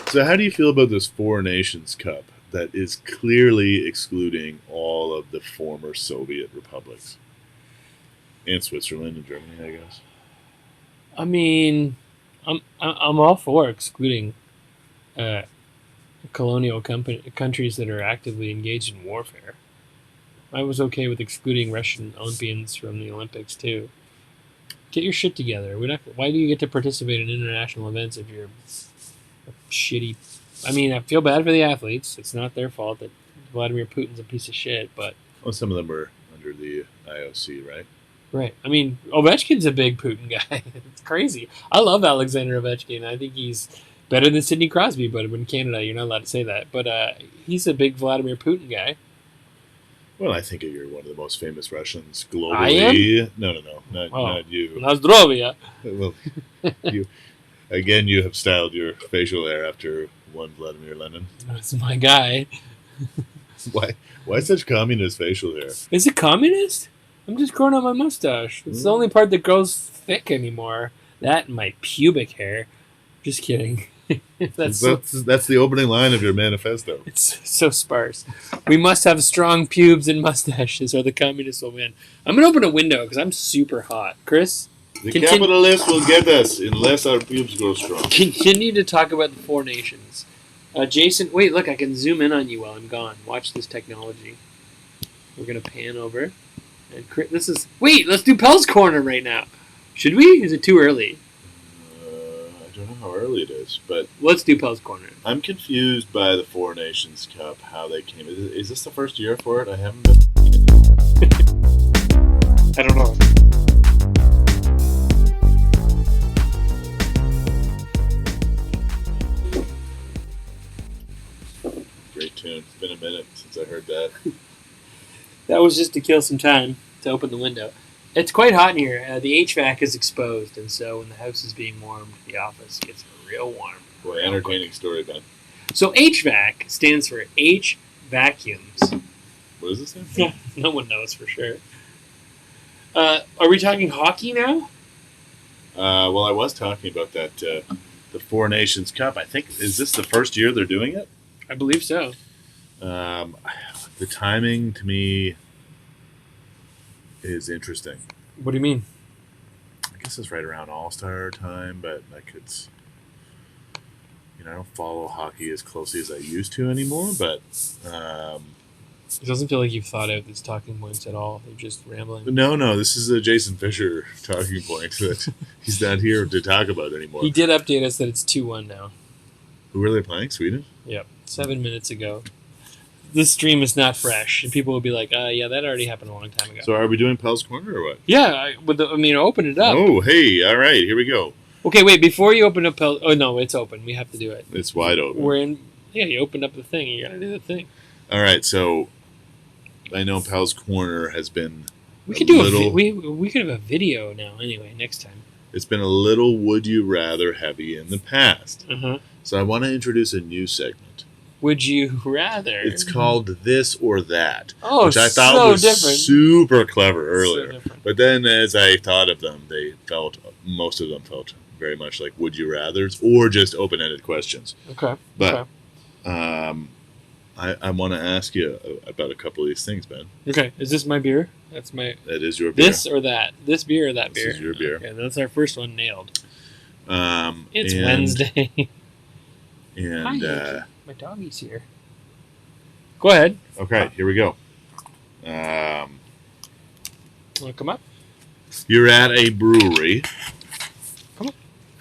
So how do you feel about this Four Nations Cup that is clearly excluding all of the former Soviet republics? And Switzerland and Germany, I guess. I mean, I'm all for excluding colonial countries that are actively engaged in warfare. I was okay with excluding Russian Olympians from the Olympics too. Get your shit together. Why do you get to participate in international events if you're shitty? I mean, I feel bad for the athletes. It's not their fault that Vladimir Putin's a piece of shit, but... Well, some of them were under the IOC, right? Right. I mean, Ovechkin's a big Putin guy. It's crazy. I love Alexander Ovechkin. I think he's better than Sidney Crosby, but in Canada, you're not allowed to say that. But he's a big Vladimir Putin guy. Well, I think you're one of the most famous Russians globally. I am? No, not you. Nazdrovia. Well, you have styled your facial hair after one Vladimir Lenin. That's my guy. Why such communist facial hair? Is it communist? I'm just growing out my mustache. It's the only part that grows thick anymore. That and my pubic hair. Just kidding. That's the opening line of your manifesto. It's so sparse. We must have strong pubes and mustaches or the communists will win. I'm going to open a window because I'm super hot. Chris? The capitalists will get us unless our pubes grow strong. Continue to talk about the Four Nations. Jason, wait, look, I can zoom in on you while I'm gone. Watch this technology. We're going to pan over. And wait, let's do Pell's Corner right now. Should we? Is it too early? I don't know how early it is, but... Let's do Pell's Corner. I'm confused by the Four Nations Cup, how they came... Is this the first year for it? I haven't been... I don't know. Great tune. It's been a minute since I heard that. That was just to kill some time to open the window. It's quite hot in here. The HVAC is exposed, and so when the house is being warmed, the office gets real warm. Boy, entertaining story, Ben. So HVAC stands for H vacuums. What does it stand for? No one knows for sure. Are we talking hockey now? Well, I was talking about that, the Four Nations Cup. I think, is this the first year they're doing it? I believe so. The timing to me is interesting. What do you mean? I guess it's right around All-Star time, but like it's, I don't follow hockey as closely as I used to anymore. But It doesn't feel like you've thought out these talking points at all. They're just rambling. no, this is a Jason Fisher talking point that he's not here to talk about anymore. He did update us that it's 2-1 now. Who are they playing? Sweden? Yep, 7 minutes ago. This stream is not fresh, and people will be like, yeah, that already happened a long time ago. So are we doing Pell's Corner or what? Yeah, open it up. Oh, hey, all right, here we go. Okay, wait, before you open up oh, no, it's open. We have to do it. It's wide open. You opened up the thing. You gotta do the thing. All right, so I know Pell's Corner has been We could do we could have a video now anyway, next time. It's been a little would you rather heavy in the past. Uh-huh. So I want to introduce a new segment. Would you rather? It's called This or That. Oh, which I thought so was different. super clever earlier. So different. But then as I thought of them, most of them felt very much like would you rathers or just open-ended questions. Okay. But I want to ask you about a couple of these things, Ben. Okay. Is this my beer? That is your beer. This or that? This beer or that beer? This is your beer. Okay, that's our first one nailed. It's and, Wednesday. And Hi, my doggy's here. Go ahead. Okay, here we go. Want to come up? You're at a brewery. Come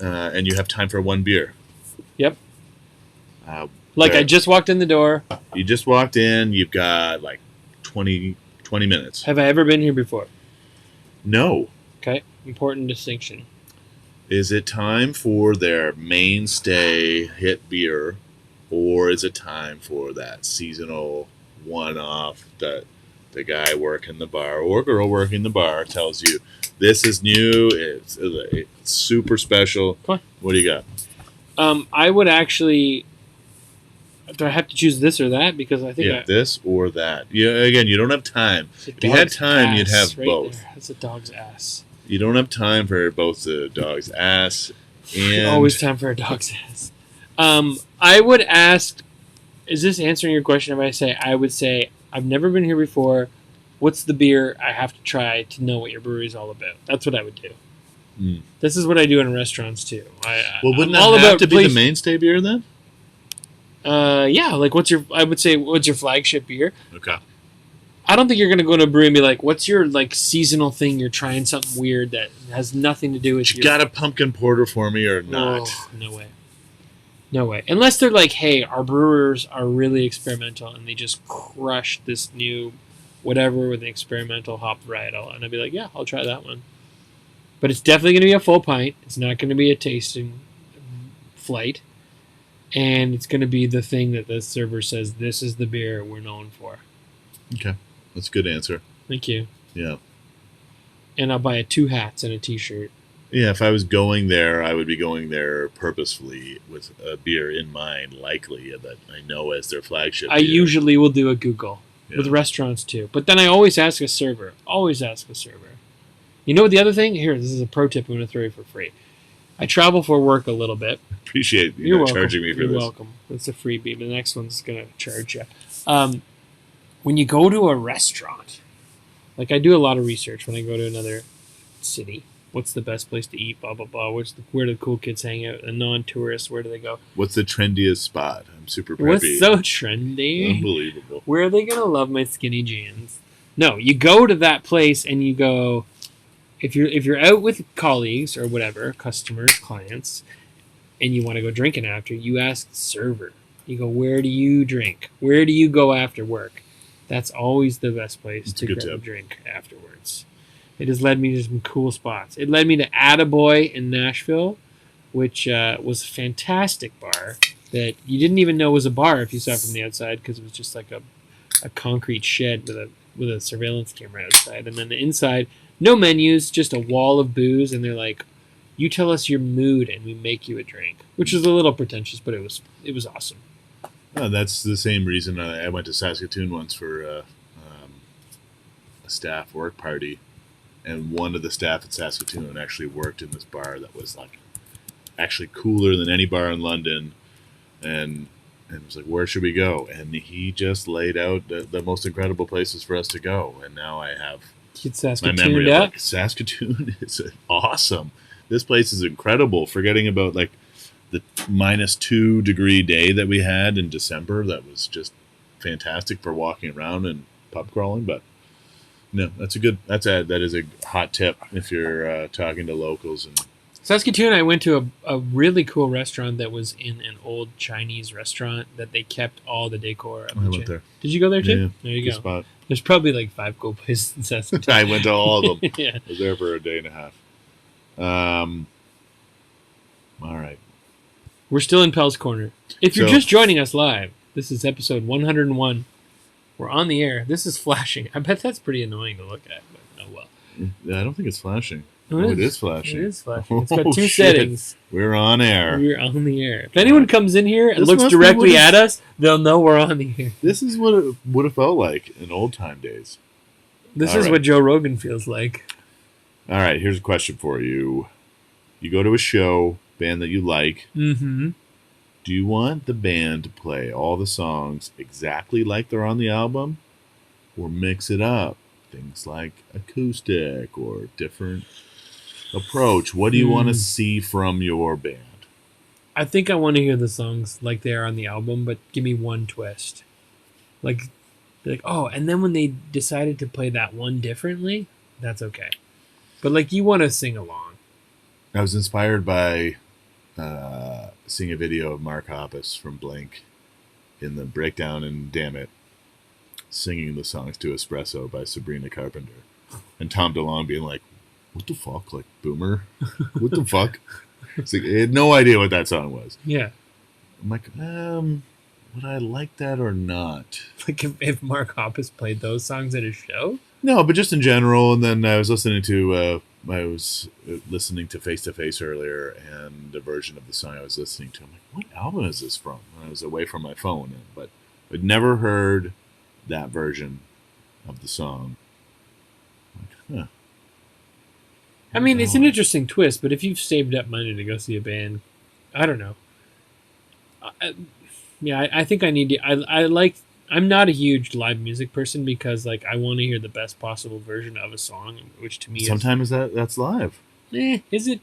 on. And you have time for one beer. Yep. There. I just walked in the door. You just walked in. You've got like 20 minutes. Have I ever been here before? No. Okay. Important distinction. Is it time for their mainstay hit beer, or is it time for that seasonal one-off that the guy working the bar or girl working the bar tells you, this is new, it's super special. Come on. What do you got? I would actually... Do I have to choose this or that? Because I think this or that. Again, you don't have time. If you had time, you'd have both. There. That's a dog's ass. You don't have time for both the dog's ass and... Always time for a dog's ass. I would ask... Is this answering your question if I would say, I've never been here before. What's the beer I have to try to know what your brewery is all about? That's what I would do. Mm. This is what I do in restaurants, too. Wouldn't that have to be the mainstay beer, then? Yeah, like what's your flagship beer? Okay. I don't think you're gonna go to a brewery and be like, what's your like seasonal thing? You're trying something weird that has nothing to do with you got a pumpkin porter for me or not? Oh, no way. Unless they're like, hey, our brewers are really experimental and they just crush this new whatever with an experimental hop varietal, and I'd be like, yeah, I'll try that one. But it's definitely gonna be a full pint. It's not gonna be a tasting flight. And it's going to be the thing that the server says, this is the beer we're known for. Okay. That's a good answer. Thank you. Yeah. And I'll buy 2 hats and a t-shirt. Yeah, if I was going there, I would be going there purposefully with a beer in mind, likely, that I know as their flagship beer. Usually will do a Google. With restaurants, too. But then I always ask a server. You know what the other thing? Here, this is a pro tip I'm going to throw you for free. I travel for work a little bit. Appreciate you charging me for this. You're welcome. It's a freebie, but the next one's going to charge you. When you go to a restaurant, like I do a lot of research when I go to another city. What's the best place to eat? Blah, blah, blah. Where do the cool kids hang out? The non-tourists, where do they go? What's the trendiest spot? I'm super preppy. What's so trendy? Unbelievable. Where are they going to love my skinny jeans? No, you go to that place and you go... If you're out with colleagues or whatever, customers, clients, and you want to go drinking after, you ask the server. You go, where do you drink? Where do you go after work? That's always the best place to grab a drink afterwards. It has led me to some cool spots. It led me to Attaboy in Nashville, which was a fantastic bar that you didn't even know was a bar if you saw it from the outside because it was just like a concrete shed with a surveillance camera outside. And then the inside... No menus, just a wall of booze, and they're like, you tell us your mood and we make you a drink. Which is a little pretentious, but it was awesome. Oh, that's the same reason I went to Saskatoon once for a staff work party, and one of the staff at Saskatoon actually worked in this bar that was like actually cooler than any bar in London, and and was like, where should we go? And he just laid out the most incredible places for us to go. And now I have Get my Saskatoon memory up. of like, Saskatoon is awesome. This place is incredible. Forgetting about like the -2 degree day that we had in December, that was just fantastic for walking around and pub crawling. But no, that is a hot tip if you're talking to locals. And Saskatoon, I went to a really cool restaurant that was in an old Chinese restaurant that they kept all the decor of. I went there. Did you go there too? Yeah, there you good go. spot. There's probably like 5 cool places in Saskatoon. I went to all of them. Yeah. I was there for a day and a half. All right. We're still in Pell's Corner. If you're So- just joining us live, this is episode 101. We're on the air. This is flashing. I bet that's pretty annoying to look at, but oh well. Yeah, I don't think it's flashing. Oh, It is flashing. It is flashing. It's got Oh, 2 shit. settings. We're on air. We're on the air. If anyone comes in here and This looks must be directly what at us, they'll know we're on the air. This is what it would have felt like in old time days. This All is right. what Joe Rogan feels like. All right, here's a question for you. You go to a show, band that you like. Mm-hmm. Do you want the band to play all the songs exactly like they're on the album? Or mix it up? Things like acoustic or different approach. What do you want to see from your band? I think I want to hear the songs like they are on the album, but give me one twist. Like, oh, and then when they decided to play that one differently, that's okay. But like, you want to sing along. I was inspired by seeing a video of Mark Hoppus from Blink in the breakdown in Damn It, singing the songs to Espresso by Sabrina Carpenter. And Tom DeLonge being like, what the fuck? Like, boomer? What the fuck? It's like, I had no idea what that song was. Yeah. I'm like, would I like that or not? Like if Mark Hoppus played those songs at his show? No, but just in general. And then I was listening to Face to Face earlier, and the version of the song I was listening to, I'm like, what album is this from? And I was away from my phone, but I'd never heard that version of the song. I'm like, huh. I mean, it's an interesting twist, but if you've saved up money to go see a band, I don't know. I think I need to. I'm not a huge live music person because like I want to hear the best possible version of a song, which to me Sometimes that's live. is it?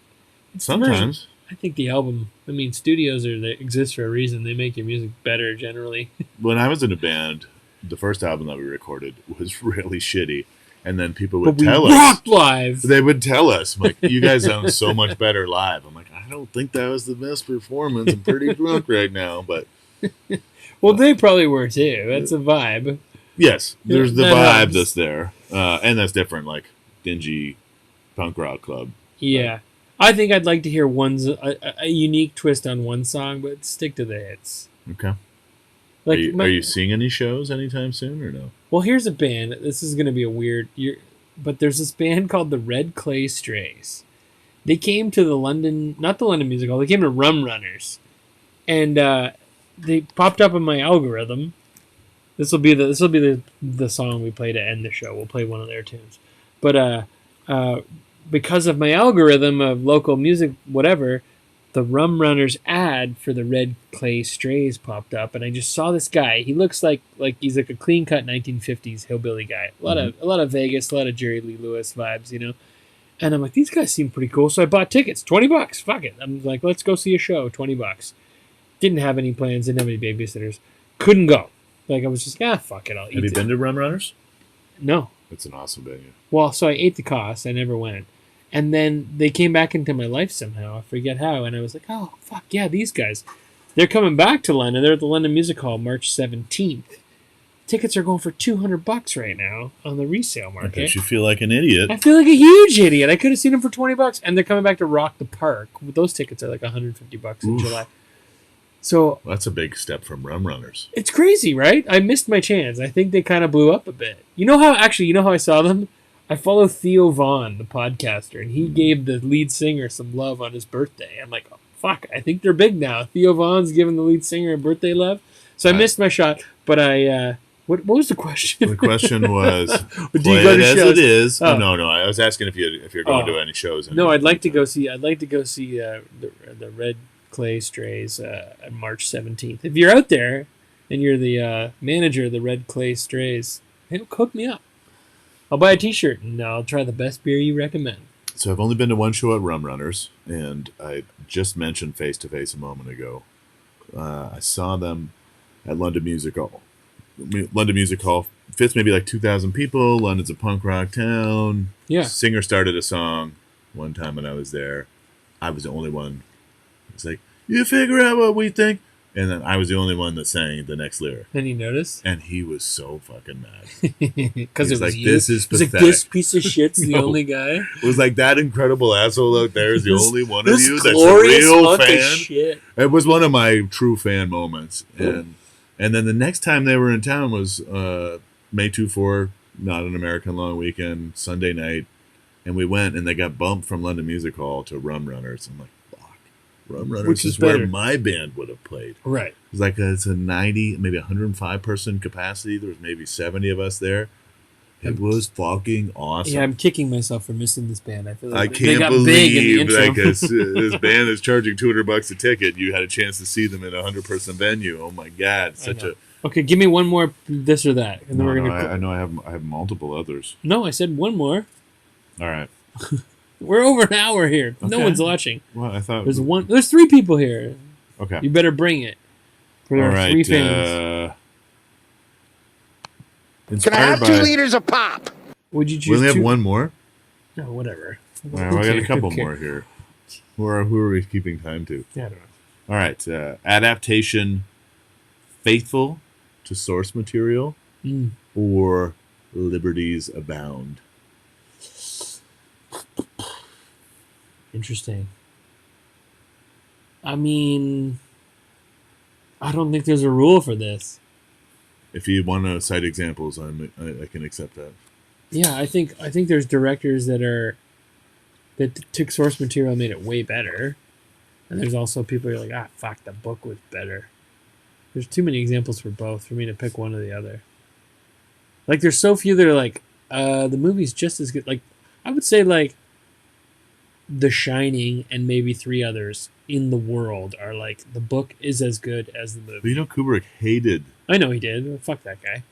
It's the version. Sometimes. I think the album. I mean, studios they exist for a reason. They make your music better generally. When I was in a band, the first album that we recorded was really shitty. And then people would But we tell us. rocked live. They would tell us, like, you guys sound so much better live. I'm like, I don't think that was the best performance. I'm pretty drunk right now. But Well, they probably were too. That's a vibe. yes, there's the That vibe helps. that's there. And that's different, like dingy punk rock club. Yeah. I think I'd like to hear a unique twist on one song, but stick to the hits. Okay. Like, Are you seeing any shows anytime soon or no? Well, here's a band. This is going to be a weird... but there's this band called the Red Clay Strays. They came to the London... Not the London Music Hall. They came to Rum Runners. And they popped up in my algorithm. This will be the song we play to end the show. We'll play one of their tunes. But because of my algorithm of local music, whatever... The Rum Runners ad for the Red Clay Strays popped up, and I just saw this guy. He looks like he's like a clean cut 1950s hillbilly guy. A lot of Vegas, a lot of Jerry Lee Lewis vibes, you know. And I'm like, these guys seem pretty cool, so I bought tickets, $20. Fuck it. I'm like, let's go see a show, $20. Didn't have any plans, didn't have any babysitters, couldn't go. Like I was just fuck it, I'll eat. Have you it. been to Rum Runners? No. It's an awesome venue. Well, so I ate the cost. I never went. And then they came back into my life somehow. I forget how. And I was like, oh, fuck yeah, these guys. They're coming back to London. They're at the London Music Hall March 17th. Tickets are going for $200 right now on the resale I market. bet you feel like an idiot. I feel like a huge idiot. I could have seen them for $20. And they're coming back to Rock the Park. Those tickets are like $150 in July. So That's a big step from Rum Runners. it's crazy, right? I missed my chance. I think they kind of blew up a bit. You know how I saw them? I follow Theo Vaughn, the podcaster, and he gave the lead singer some love on his birthday. I'm like, oh, fuck, I think they're big now. Theo Vaughn's giving the lead singer a birthday love. So I missed my shot, but I... What was the question? The question was, Do you play go it to as shows? it is. Oh. No. I was asking if you're going to any shows. No, I'd like to go see the Red Clay Strays on March 17th. If you're out there and you're the manager of the Red Clay Strays, hook me up. I'll buy a T-shirt and I'll try the best beer you recommend. So I've only been to one show at Rum Runners, and I just mentioned Face to Face a moment ago. I saw them at London Music Hall. London Music Hall fits maybe like 2,000 people. London's a punk rock town. Yeah. Singer started a song one time when I was there. I was the only one. It's like, you figure out what we think. And then I was the only one that sang the next lyric. And you noticed? And he was so fucking mad. Because it was like, you. this is He's like, pathetic. this piece of shit's the No. only guy. It was like, that incredible asshole out there is the only one of This you that's a glorious real hunk of fan. shit. It was one of my true fan moments. And then the next time they were in town was May 24, Not an American Long Weekend, Sunday night. And we went, and they got bumped from London Music Hall to Rum Runners. I'm like, fuck. Rum Runners Which is is better. where my band would have played. Right. It's like it's a 90, maybe 105 person capacity. There was maybe 70 of us there. It was fucking awesome. Yeah, I'm kicking myself for missing this band. I feel like I they can't got big in the believe intro. like this band is charging $200 a ticket. You had a chance to see them in a 100-person venue. Oh my god, such know. a. Okay, give me one more this or that, and then No, we're no, gonna. I know I have multiple others. No, I said one more. All right. We're over an hour here. No Okay. one's watching. Well, I thought There's one. There's 3 people here. Okay. You better bring it. For All our right. 3 fans. Can I Inspired have by. 2 liters of pop? Would you choose? We only have 2? one more. No, whatever. All right, well, I got a couple more here. Who are we keeping time to? Yeah, I don't know. All right. Adaptation faithful to source material or liberties abound? Interesting. I mean, I don't think there's a rule for this. If you want to cite examples, I can accept that. Yeah, I think there's directors that took source material and made it way better, and there's also people who are like, fuck, the book was better. There's too many examples for both for me to pick one or the other. Like, there's so few that are like, the movie's just as good. Like, I would say like, The Shining and maybe 3 others in the world are like, the book is as good as the movie. But you know, Kubrick hated. I know he did. Fuck that guy.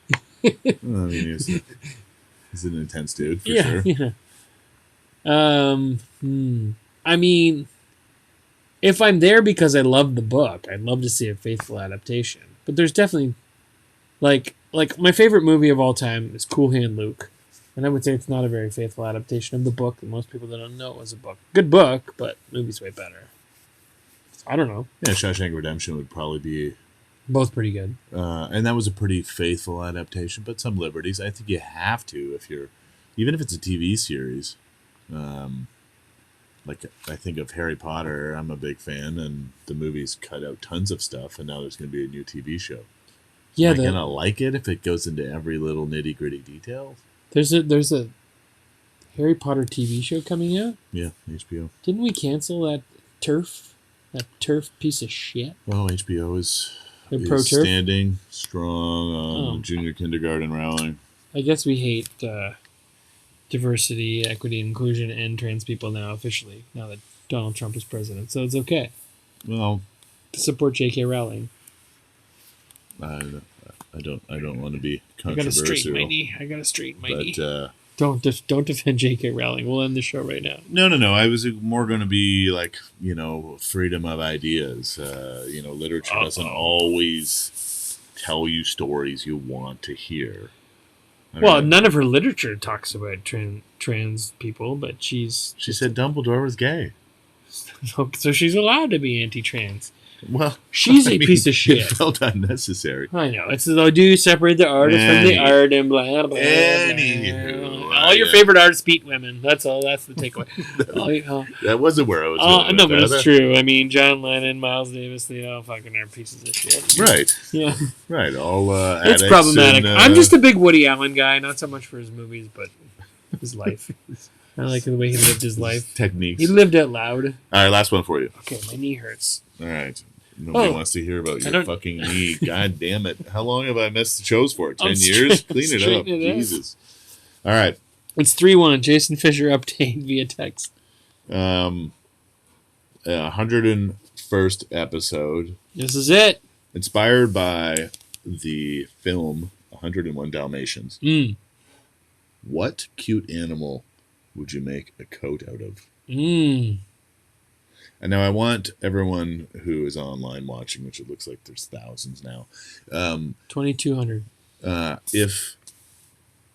I mean, he's an intense dude for sure. Yeah. I mean, if I'm there because I love the book, I'd love to see a faithful adaptation. But there's definitely, like my favorite movie of all time is Cool Hand Luke, and I would say it's not a very faithful adaptation of the book. And most people that don't know it was a book. Good book, but movie's way better. I don't know. Yeah, Shawshank Redemption would probably be. Both pretty good. And that was a pretty faithful adaptation, but some liberties. I think you have to even if it's a TV series. Like I think of Harry Potter, I'm a big fan, and the movies cut out tons of stuff, and now there's going to be a new TV show. Yeah, Am I gonna like it if it goes into every little nitty gritty detail? there's a Harry Potter TV show coming out. Yeah, HBO. Didn't we cancel that turf piece of shit? Well, HBO is Pro-turf? standing strong on junior kindergarten rowing. I guess we hate diversity, equity, inclusion, and trans people now officially, now that Donald Trump is president. So it's okay Well, to support J.K. Rowling. I don't want to be I gotta straighten controversial. my knee. But Don't defend J.K. Rowling. We'll end the show right now. no. I was more going to be like, freedom of ideas. Literature doesn't always tell you stories you want to hear. Well, none of her literature talks about trans people, but she said Dumbledore was gay. so she's allowed to be anti-trans. Well, She's a piece of shit. It felt unnecessary. I know. It's do you separate the artist from the art and blah blah blah. Anywho, All your favorite artists beat women. That's all. That's the takeaway. That wasn't where I was going. No, with but that. it's true. I mean, John Lennon, Miles Davis, they all fucking are pieces of shit. Right. Yeah. Right. All It's addicts problematic. and, I'm just a big Woody Allen guy, not so much for his movies, but his life. I like the way he lived his life. techniques. He lived out loud. All right, last one for you. Okay, my knee hurts. All right. Nobody Oh. wants to hear about I your don't- fucking knee. God damn it. How long have I missed the shows for? 10 I'm years? straight- Clean it up. straightening it out. Jesus. All right. It's 3-1. Jason Fisher update via text. 104 first episode. This is it. Inspired by the film 101 Dalmatians. What cute animal would you make a coat out of? And now I want everyone who is online watching, which it looks like there's thousands now. 2,200. If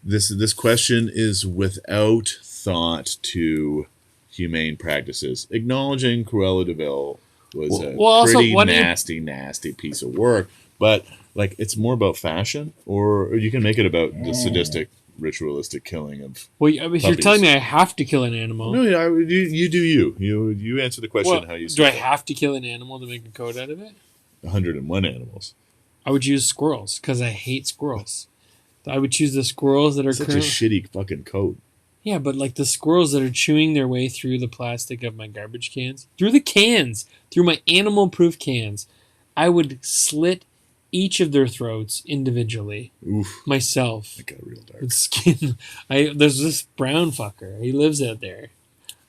this question is without thought to humane practices, acknowledging Cruella de Vil was a pretty nasty piece of work, but like it's more about fashion, or you can make it about the sadistic, ritualistic killing of. Well, I mean, you're telling me I have to kill an animal. No, you do you answer the question how you. Do I have to kill an animal to make a coat out of it? 101 animals. I would use squirrels because I hate squirrels. I would choose the squirrels that are such a shitty fucking coat. Yeah, but like the squirrels that are chewing their way through the plastic of my garbage cans, through the cans, through my animal-proof cans, I would slit each of their throats individually. Oof. Myself. It got real dark. With skin. There's this brown fucker. He lives out there.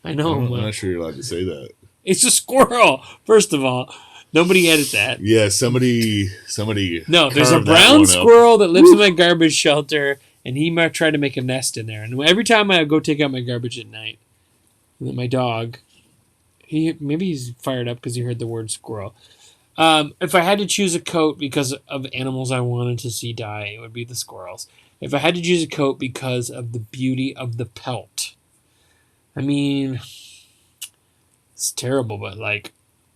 I know. I'm not sure you're allowed to say that. It's a squirrel, first of all. Nobody edit that. Yeah, somebody. No, there's a brown squirrel that lives in my garbage shelter, and he might try to make a nest in there. And every time I go take out my garbage at night, my dog, maybe he's fired up because he heard the word squirrel. If I had to choose a coat because of animals I wanted to see die, it would be the squirrels. If I had to choose a coat because of the beauty of the pelt, I mean, it's terrible, but like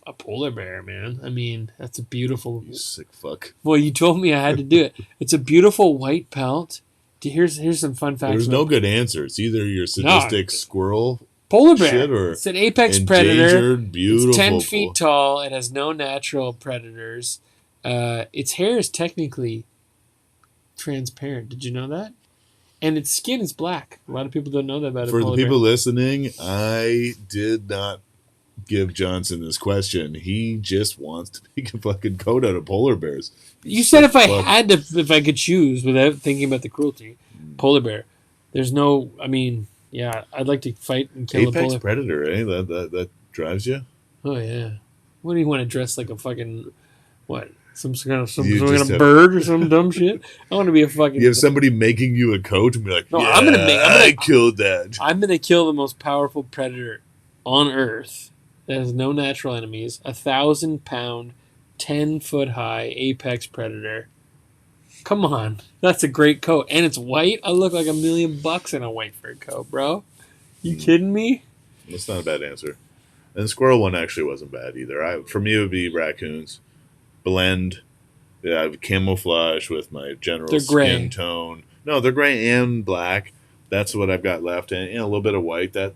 a polar bear, man. I mean, that's a beautiful. You sick fuck. Well, you told me I had to do it. It's a beautiful white pelt. Here's some fun facts. There's no good answer. It's either your sadistic squirrel. Polar bear. Shit or it's an apex predator. Beautiful. It's 10 feet tall. It has no natural predators. Its hair is technically transparent. Did you know that? And its skin is black. A lot of people don't know that about it. For the people listening, I did not give Johnson this question. He just wants to make a fucking coat out of polar bears. You said if I could choose without thinking about the cruelty, polar bear. There's no. I mean. Yeah, I'd like to fight and kill a polar apex predator, eh? That drives you? Oh, yeah. What do you want to dress like a fucking, what? Some kind of bird or some dumb shit? I want to be a fucking... You have somebody making you a coat and be like, no, yeah, I killed that. I'm going to kill the most powerful predator on Earth that has no natural enemies. 1,000-pound, 10-foot-high apex predator. Come on. That's a great coat. And it's white. I look like $1 million in a white fur coat, bro. You kidding me? That's not a bad answer. And the squirrel one actually wasn't bad either. For me, it would be raccoons. Blend. Yeah, camouflage with my general skin tone. No, they're gray and black. That's what I've got left. And a little bit of white. So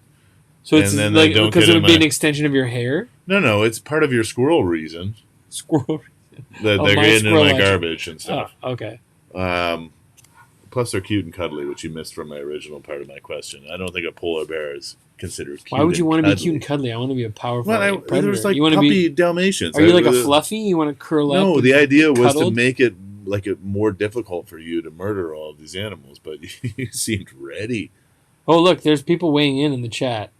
it's like because it would be an extension of your hair? No. It's part of your squirrel reason. Squirrel That they're getting into my garbage and stuff. Oh, okay. Plus, they're cute and cuddly, which you missed from my original part of my question. I don't think a polar bear is considered cute. Why would you want to be cute and cuddly? I want to be a powerful predator. There's like you want puppy to be Dalmatians. Are you like a fluffy? You want to curl up? No, the idea was to make it more difficult for you to murder all of these animals, but you seemed ready. Oh, look, there's people weighing in the chat.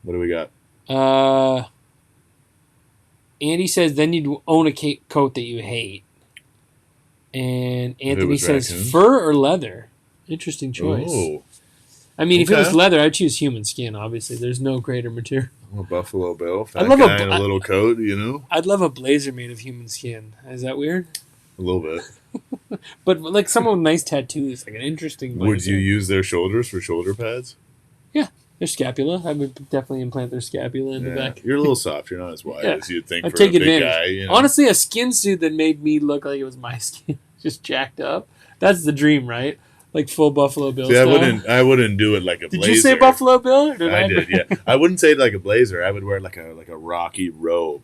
What do we got? Andy says, then you'd own a coat that you hate. And Anthony says, fur or leather? Interesting choice. Oh. I mean, if it was leather, I'd choose human skin, obviously. There's no greater material. A Buffalo Bill, fat guy in a little coat, you know? I'd love a blazer made of human skin. Is that weird? A little bit. But like someone with nice tattoos, like an interesting blazer. Would you use their shoulders for shoulder pads? Yeah. Their scapula. I would definitely implant their scapula in the back. You're a little soft. You're not as wide as you'd think I'd for take a big advantage. guy. You know? Honestly, a skin suit that made me look like it was my skin, just jacked up. That's the dream, right? Like full Buffalo Bill style. I wouldn't do it like a blazer. Did you say Buffalo Bill? Or I did, yeah. I wouldn't say it like a blazer. I would wear like a rocky robe,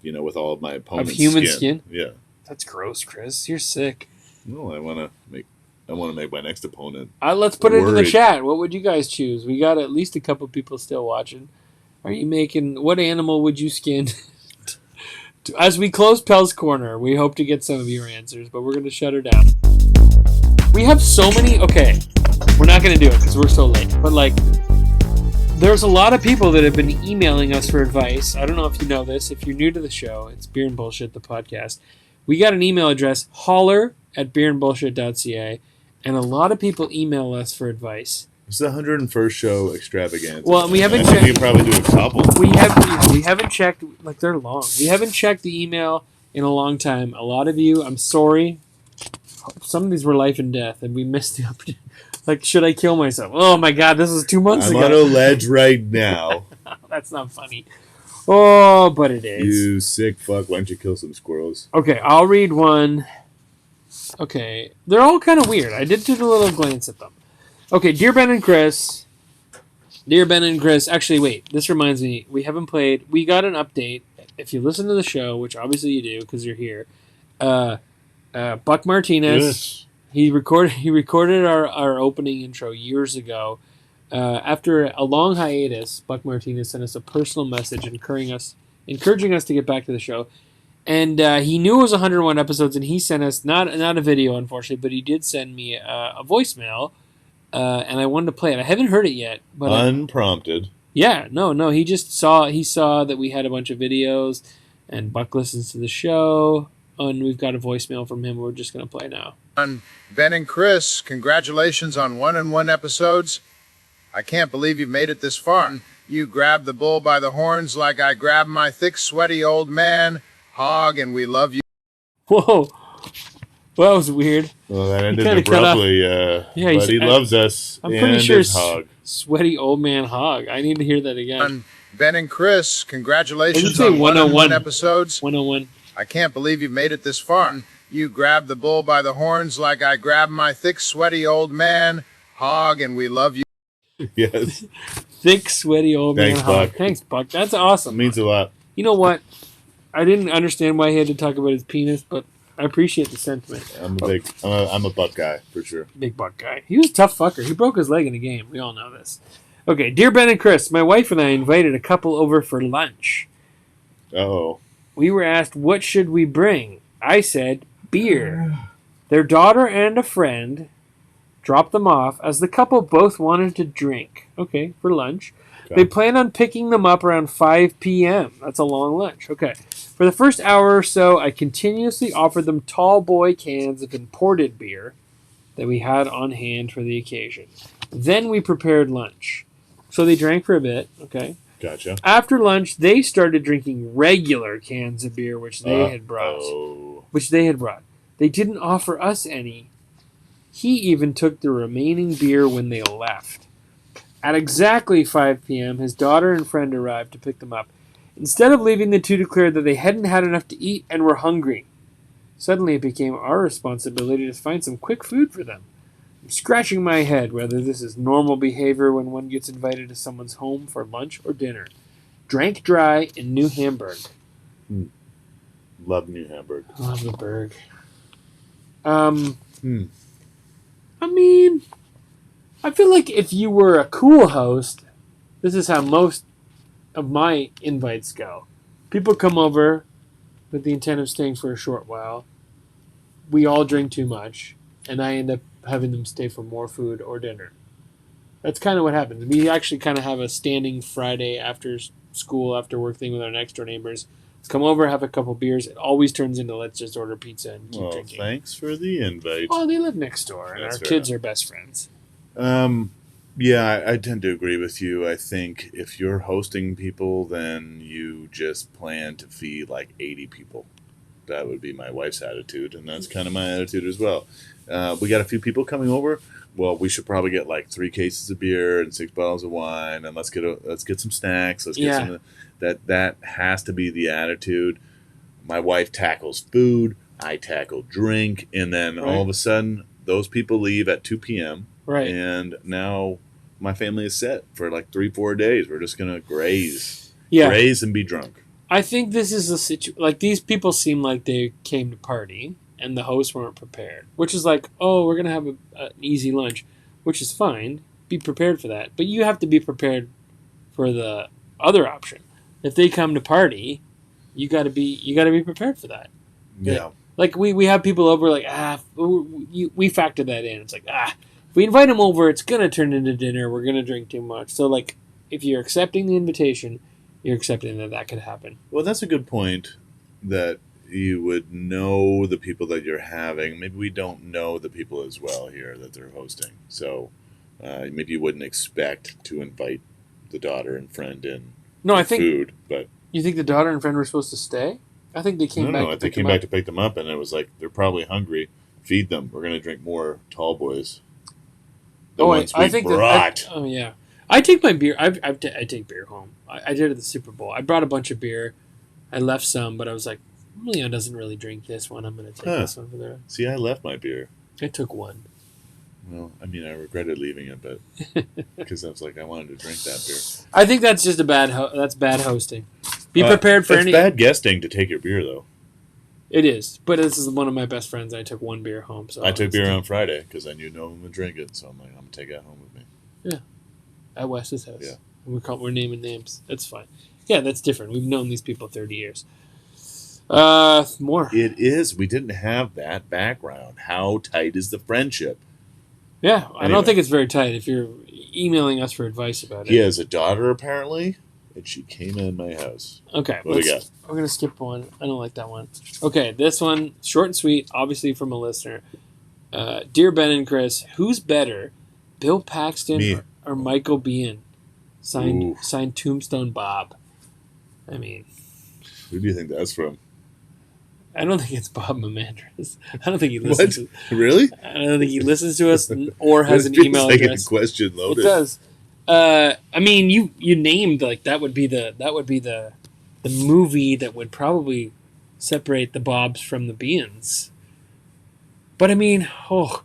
with all of my opponent's of human skin. Yeah. That's gross, Chris. You're sick. No, I want to make my next opponent. Let's put it in the chat. What would you guys choose? We got at least a couple people still watching. What animal would you skin? As we close Pell's Corner, we hope to get some of your answers, but we're going to shut her down. We have so many. Okay, we're not going to do it because we're so late. But there's a lot of people that have been emailing us for advice. I don't know if you know this. If you're new to the show, it's Beer and Bullshit, the podcast. We got an email address, holler@beerandbullshit.ca, and a lot of people email us for advice. It's the 101st show extravaganza. Well, we haven't I think checked. you can probably do a couple. We haven't checked. Like, they're long. We haven't checked the email in a long time. A lot of you, I'm sorry. Some of these were life and death, and we missed the opportunity. Like, should I kill myself? Oh my God, this was 2 months I'm ago. on a ledge right now. That's not funny. Oh, but it is. You sick fuck. Why don't you kill some squirrels? Okay, I'll read one. Okay, they're all kind of weird. I did take a little glance at them. Okay, Dear Ben and Chris. Dear Ben and Chris. Actually, wait. This reminds me. We haven't played. We got an update. If you listen to the show, which obviously you do because you're here, Buck Martinez. Yes. He recorded our opening intro years ago. After a long hiatus, Buck Martinez sent us a personal message encouraging us to get back to the show. And he knew it was 101 episodes, and he sent us not a video, unfortunately, but he did send me a voicemail, and I wanted to play it. I haven't heard it yet, but Unprompted. no. He just saw that we had a bunch of videos, and Buck listens to the show, and we've got a voicemail from him. We're just gonna play now. Ben and Chris, congratulations on 101 episodes. I can't believe you've made it this far. You grabbed the bull by the horns like I grabbed my thick, sweaty old man, Hog, and we love you. Whoa, well, that was weird. Well, that ended kinda cut off. abruptly, but he loves us. I'm pretty and sure his hog. Sweaty old man Hog. I need to hear that again. Ben and Chris, Did you congratulations say on 101 101? episodes. 101. I can't believe you've made it this far. You grabbed the bull by the horns like I grabbed my thick, sweaty old man, Hog, and we love you. Yes. Thick, sweaty old Thanks, man Hog. Buck. Thanks, Buck. That's awesome. It means a lot. You know what? I didn't understand why he had to talk about his penis, but I appreciate the sentiment. I'm a buck guy for sure. Big Buck guy. He was a tough fucker. He broke his leg in a game. We all know this. Okay, Dear Ben and Chris, my wife and I invited a couple over for lunch. Oh. We were asked, what should we bring? I said, beer. Their daughter and a friend dropped them off as the couple both wanted to drink. Okay, for lunch. Okay. They planned on picking them up around 5 p.m. That's a long lunch. Okay. For the first hour or so, I continuously offered them tall boy cans of imported beer that we had on hand for the occasion. Then we prepared lunch. So they drank for a bit. Okay. Gotcha. After lunch, they started drinking regular cans of beer, which they had brought. They didn't offer us any. He even took the remaining beer when they left. At exactly 5 p.m., his daughter and friend arrived to pick them up. Instead of leaving, the two declared that they hadn't had enough to eat and were hungry. Suddenly, it became our responsibility to find some quick food for them. I'm scratching my head whether this is normal behavior when one gets invited to someone's home for lunch or dinner. Drank dry in New Hamburg. Love New Hamburg. Love the burg. I mean, I feel like if you were a cool host, this is how most of my invites go. People come over with the intent of staying for a short while. We all drink too much, and I end up having them stay for more food or dinner. That's kind of what happens. We actually kind of have a standing Friday after school, after work thing with our next door neighbors. Let's come over, have a couple beers. It always turns into let's just order pizza and keep drinking. Thanks for the invite. Oh, they live next door, and That's our fair kids enough. are best friends. Yeah, I tend to agree with you. I think if you're hosting people, then you just plan to feed like 80 people. That would be my wife's attitude, and that's kind of my attitude as well. We got a few people coming over. Well, we should probably get like 3 cases of beer and 6 bottles of wine, and let's get some snacks. Let's get some. That has to be the attitude. My wife tackles food. I tackle drink, and then all of a sudden, those people leave at 2 p.m. Right. And now my family is set for like 3-4 days. We're just gonna graze and be drunk. I think this is a situation. Like, these people seem like they came to party, and the hosts weren't prepared. Which is like, oh, we're gonna have an easy lunch, which is fine. Be prepared for that, but you have to be prepared for the other option. If they come to party, you gotta be prepared for that. Yeah. Like we have people over, like we factor that in. It's like if we invite them over, it's gonna turn into dinner. We're gonna drink too much. So like if you're accepting the invitation, you're accepting that could happen. Well, that's a good point, that you would know the people that you're having. Maybe we don't know the people as well here that they're hosting. So maybe you wouldn't expect to invite the daughter and friend in No, for I think food. But you think the daughter and friend were supposed to stay? I think they came back. No, they came back to pick them up, and it was like, they're probably hungry. Feed them. We're going to drink more tall boys. I think brought. Oh yeah, I take my beer. I take beer home. I did it at the Super Bowl. I brought a bunch of beer. I left some, but I was like, Leon doesn't really drink this one. I'm going to take this one for the. See, I left my beer. I took one. Well, I mean, I regretted leaving it, but because I was like, I wanted to drink that beer. I think that's just that's bad hosting. Be prepared for it's any. It's bad guesting to take your beer, though. It is, but this is one of my best friends. I took one beer home. So I took beer on Friday because I knew no one would drink it, so I'm like, I'm gonna take it home with me. Yeah, at Wes's house. Yeah, we're naming names. That's fine. Yeah, that's different. We've known these people 30 years. More. It is. We didn't have that background. How tight is the friendship? Yeah, I don't think it's very tight. If you're emailing us for advice about it, he has a daughter apparently, and she came in my house. Okay, what do we got? We're gonna skip one. I don't like that one. Okay, this one, short and sweet, obviously from a listener. Dear Ben and Chris, who's better, Bill Paxton or Michael Biehn? Signed Tombstone Bob. I mean, who do you think that's from? I don't think it's Bob Mamandras. I don't think he listens. What? Really? I don't think he listens to us or has an email address. A question loaded. It does. I mean, you named like that would be the movie that would probably separate the Bobs from the Biehns. But I mean, you want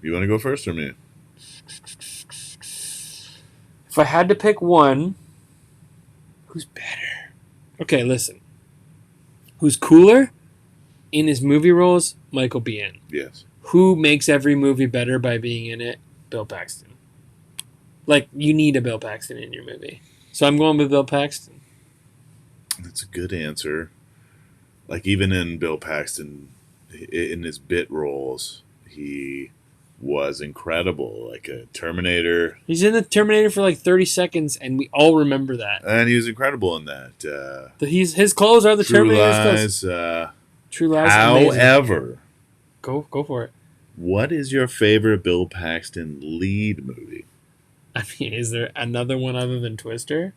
to go first or me? If I had to pick one, who's better? Okay, listen. Who's cooler in his movie roles? Michael Biehn. Yes. Who makes every movie better by being in it? Bill Paxton. Like, you need a Bill Paxton in your movie. So I'm going with Bill Paxton. That's a good answer. Like, even in Bill Paxton, in his bit roles, he was incredible. Like a Terminator. He's in the Terminator for like 30 seconds, and we all remember that. And he was incredible in that. His clothes are the Terminator's clothes. True Lies. However, go for it. What is your favorite Bill Paxton lead movie? I mean, is there another one other than Twister?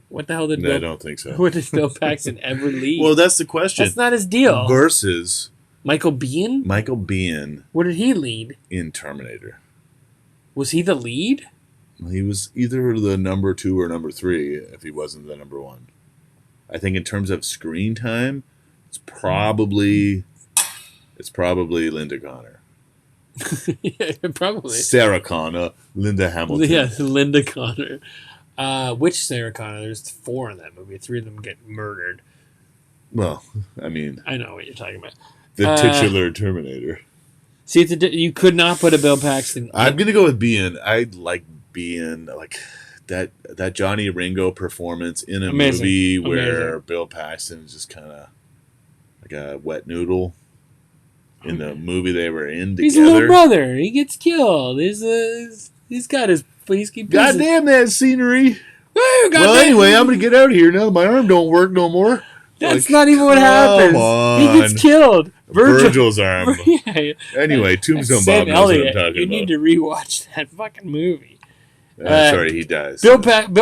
What the hell did I don't think so. What did Bill Paxton ever lead? Well, that's the question. That's not his deal. Versus Michael Biehn? Michael Biehn. What did he lead? In Terminator. Was he the lead? He was either the number 2 or number 3 if he wasn't the number 1. I think in terms of screen time, it's probably Linda Connor. Yeah, probably. Sarah Connor, Linda Hamilton. Yeah, Linda Connor. Which Sarah Connor? There's 4 in that movie. 3 of them get murdered. Well, I mean, I know what you're talking about. The titular Terminator. See, you could not put a Bill Paxton. I'm gonna go with Biehn. I like Biehn, like that Johnny Ringo performance in a movie where Bill Paxton is just kind of like a wet noodle. In the movie they were in together. He's a little brother. He gets killed. He's got his. Goddamn that scenery. Well, anyway, I'm gonna get out of here now. My arm don't work no more. That's not even what happens. He gets killed. Virgil's arm. Yeah. Anyway, Tombstone Bob knows what I'm talking about. You need to rewatch that fucking movie. Sorry, he dies. Bill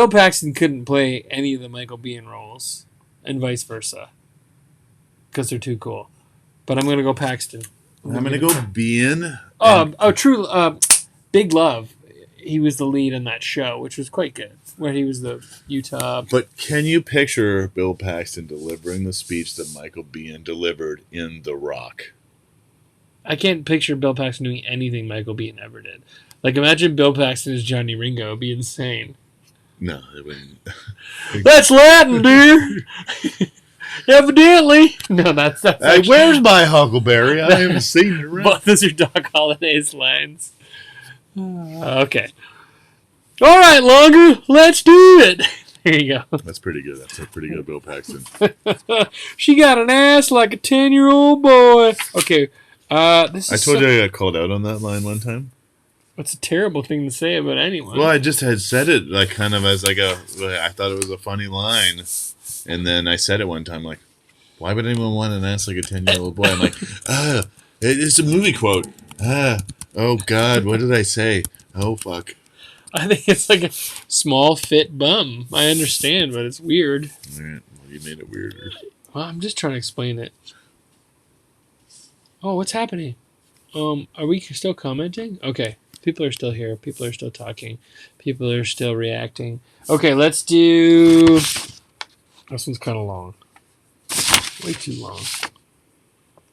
Paxton couldn't play any of the Michael Biehn roles, and vice versa, because they're too cool. But I'm gonna go Paxton. I'm gonna go Biehn. True. Big Love. He was the lead in that show, which was quite good, where he was the Utah. But can you picture Bill Paxton delivering the speech that Michael Biehn delivered in The Rock? I can't picture Bill Paxton doing anything Michael Biehn ever did. Like, imagine Bill Paxton as Johnny Ringo. It'd be insane. No, it wouldn't. That's Latin, dear. Evidently. No, that's hey, where's my Huckleberry? I haven't seen it around. Both those are Doc Holliday's lines. Okay. All right, Longer. Let's do it. There you go. That's pretty good. That's a pretty good Bill Paxton. She got an ass like a 10-year-old boy. Okay. I told you I got called out on that line one time. That's a terrible thing to say about anyone. Well, I just had said it like kind of as like I thought it was a funny line, and then I said it one time like, why would anyone want to ask like a 10-year-old boy? I'm like, it's a movie quote. Oh God, what did I say? Oh fuck. I think it's like a small fit bum. I understand, but it's weird. All right, well, you made it weirder. Well, I'm just trying to explain it. Oh, what's happening? Are we still commenting? Okay. People are still here. People are still talking. People are still reacting. Okay, let's do... This one's kind of long. Way too long.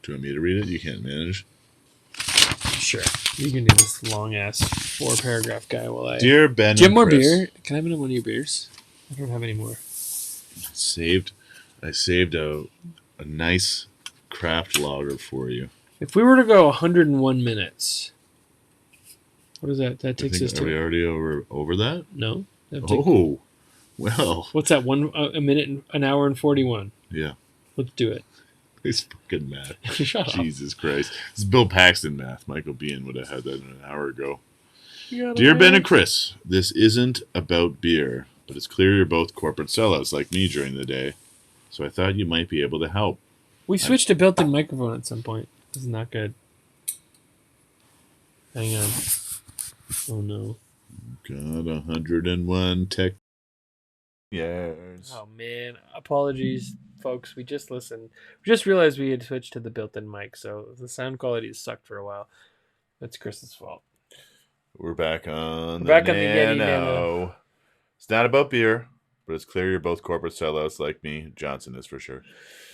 Do you want me to read it? You can't manage. Sure. You can do this long-ass 4-paragraph guy while I... Dear Ben Do you have and more Chris, beer? Can I have one of your beers? I don't have any more. I saved a nice craft lager for you. If we were to go 101 minutes... What is that? That takes us Are we to... already over that? No. Oh, well. What's that? A minute, an hour and 41. Yeah. Let's do it. It's fucking math. Shut up. Jesus Christ. It's Bill Paxton math. Michael Biehn would have had that an hour ago. You Dear Ben and Chris, this isn't about beer, but it's clear you're both corporate sellouts like me during the day, so I thought you might be able to help. We switched to built-in microphone at some point. This is not good. Hang on. Oh, no. Got 101 tech years. Oh, man. Apologies, folks. We just listened. We just realized we had switched to the built-in mic, so the sound quality has sucked for a while. That's Chris's fault. We're back on Back the on the Yeti Nano. Nano. It's not about beer, but it's clear you're both corporate sellouts like me. Johnson is for sure.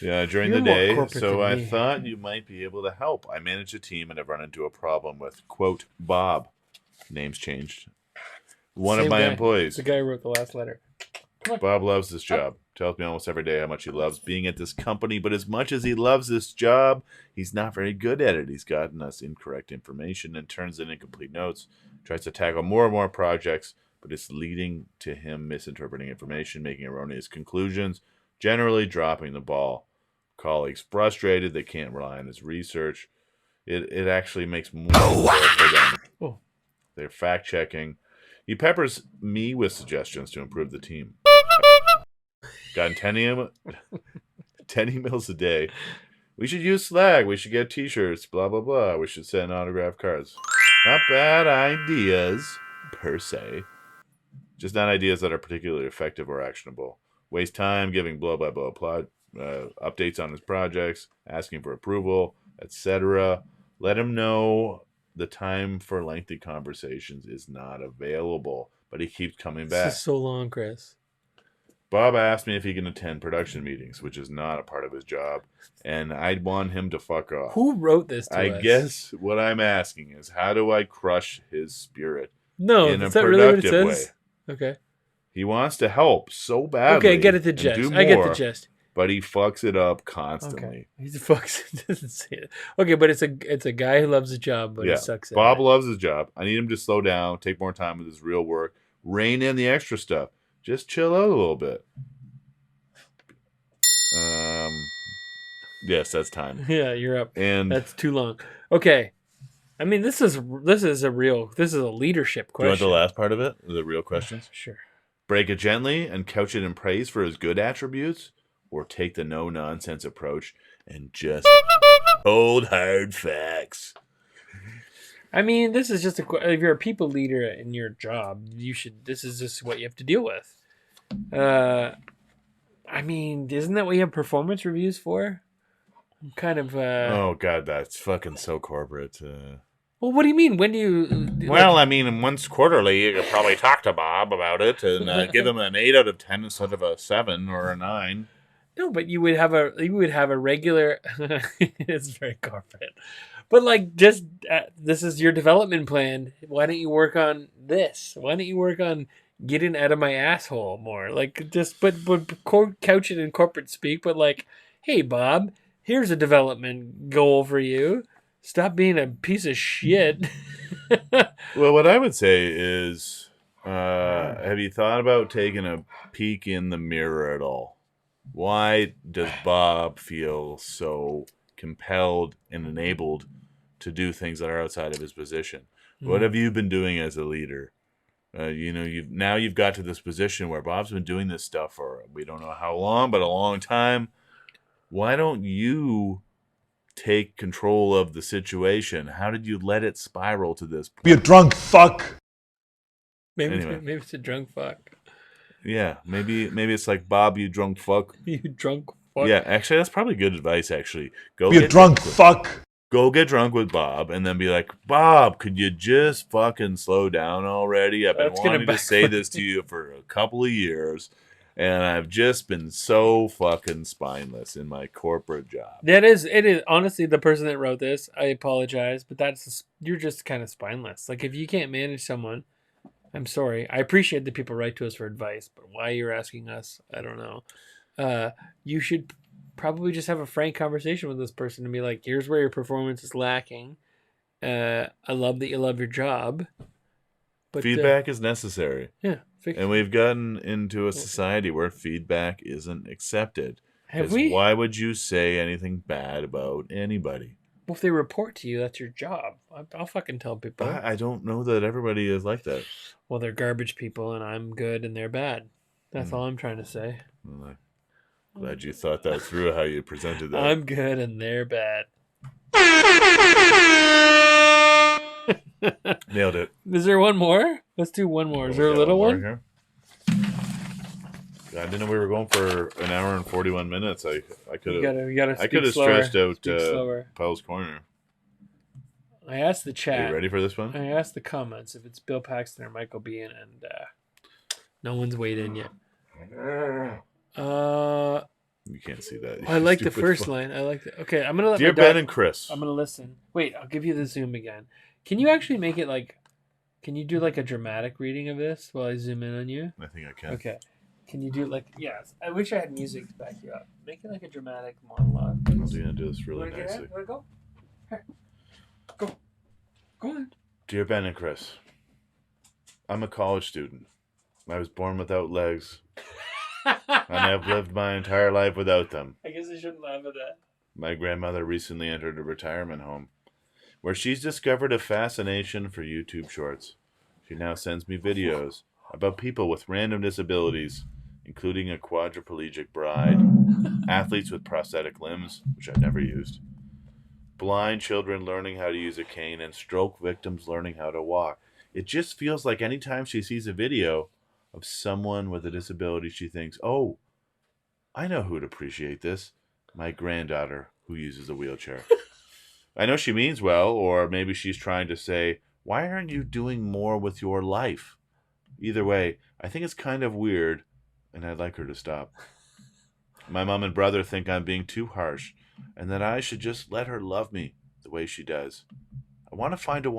Yeah, during You're the more day, corporate so than I me. thought you might be able to help. I manage a team and have run into a problem with, quote, Bob. Name's changed. One of Same my guy. employees. The guy who wrote the last letter. Bob loves this job. Tells me almost every day how much he loves being at this company, but as much as he loves this job, he's not very good at it. He's gotten us incorrect information and turns in incomplete notes. Tries to tackle more and more projects, but it's leading to him misinterpreting information, making erroneous conclusions, generally dropping the ball. Colleagues frustrated, they can't rely on his research. It actually makes more work for them. Oh. They're fact-checking. He peppers me with suggestions to improve the team. Gotten 10 emails a day. We should use Slack. We should get t-shirts. Blah, blah, blah. We should send autographed cards. Not bad ideas, per se. Just not ideas that are particularly effective or actionable. Waste time giving blah, blah, blah, updates on his projects, asking for approval, etc. Let him know the time for lengthy conversations is not available, but he keeps coming back. This is so long, Chris. Bob asked me if he can attend production meetings, which is not a part of his job, and I'd want him to fuck off. Who wrote this to us? I guess what I'm asking is, how do I crush his spirit No, in a is that really what it productive says? way? Okay. He wants to help so badly. Okay, get it the and gist. do I get the more, gist. but he fucks it up constantly. Okay. He's a fucks. Doesn't say it. Okay, but it's a guy who loves a job, but he sucks at Bob it. loves his job. I need him to slow down, take more time with his real work, rein in the extra stuff. Just chill out a little bit. Yes, that's time. Yeah, you're up. And That's too long. Okay. I mean, this is a leadership do you want question. the last part of it? The real questions? Sure. Break it gently and couch it in praise for his good attributes, or take the no-nonsense approach and just hold hard facts. I mean, this is just if you're a people leader in your job, this is just what you have to deal with. I mean, isn't that what you have performance reviews for? I'm kind of Oh god, that's fucking so corporate. Well, what do you mean? When do you Well, I mean, once quarterly, you could probably talk to Bob about it and give him an 8 out of 10 instead of a 7 or a 9. No, but you would have a regular. It's very corporate, but like just this is your development plan. Why don't you work on this? Why don't you work on getting out of my asshole more? Like just but couch it in corporate speak. But like, hey Bob, here's a development goal for you. Stop being a piece of shit. Well, what I would say is, have you thought about taking a peek in the mirror at all? Why does Bob feel so compelled and enabled to do things that are outside of his position? What have you been doing as a leader? You've got to this position where Bob's been doing this stuff for we don't know how long, but a long time. Why don't you take control of the situation? How did you let it spiral to this point? Be a drunk fuck. Maybe Anyway. maybe it's a drunk fuck. Yeah, maybe it's like, Bob, you drunk fuck. You drunk fuck. Yeah, actually, that's probably good advice. Actually, Be a drunk fuck. Go get drunk with Bob, and then be like, Bob, could you just fucking slow down already? I've been That's gonna wanting to say this to you for a couple of years, and I've just been so fucking spineless in my corporate job. It is honestly the person that wrote this. I apologize, but you're just kind of spineless. Like if you can't manage someone, I'm sorry. I appreciate that people write to us for advice, but why you're asking us, I don't know. You should probably just have a frank conversation with this person and be like, here's where your performance is lacking. I love that you love your job. But Feedback is necessary. Yeah. And we've gotten into a society where feedback isn't accepted. Have we? Why would you say anything bad about anybody? Well, if they report to you, that's your job. I'll fucking tell people. I don't know that everybody is like that. Well, they're garbage people, and I'm good, and they're bad. That's all I'm trying to say. Well, I'm glad you thought that through, how you presented that. I'm good, and they're bad. Nailed it. Is there one more? Let's do one more. Is there a little one? Here? I didn't know we were going for an hour and 41 minutes. I could have. I could have stretched out Paul's Corner. I asked the chat. Are you ready for this one? I asked the comments if it's Bill Paxton or Michael Biehn, and no one's weighed in yet. You can't see that. I like the first line. I like it. Okay, I'm gonna let Dear my dog, Ben and Chris. I'm gonna listen. Wait, I'll give you the zoom again. Can you actually make it like? Can you do like a dramatic reading of this while I zoom in on you? I think I can. Okay. Can you do like? Yes. I wish I had music to back you up. Make it like a dramatic monologue. I'm going to do this really nicely. Wanna go? Here. Go. Go on. Dear Ben and Chris, I'm a college student. I was born without legs, and I've lived my entire life without them. I guess I shouldn't laugh at that. My grandmother recently entered a retirement home, where she's discovered a fascination for YouTube shorts. She now sends me videos about people with random disabilities, including a quadriplegic bride, athletes with prosthetic limbs, which I've never used, blind children learning how to use a cane, and stroke victims learning how to walk. It just feels like anytime she sees a video of someone with a disability, she thinks, oh, I know who'd appreciate this. My granddaughter who uses a wheelchair. I know she means well, or maybe she's trying to say, why aren't you doing more with your life? Either way, I think it's kind of weird, and I'd like her to stop. My mom and brother think I'm being too harsh, and that I should just let her love me the way she does. I want to find a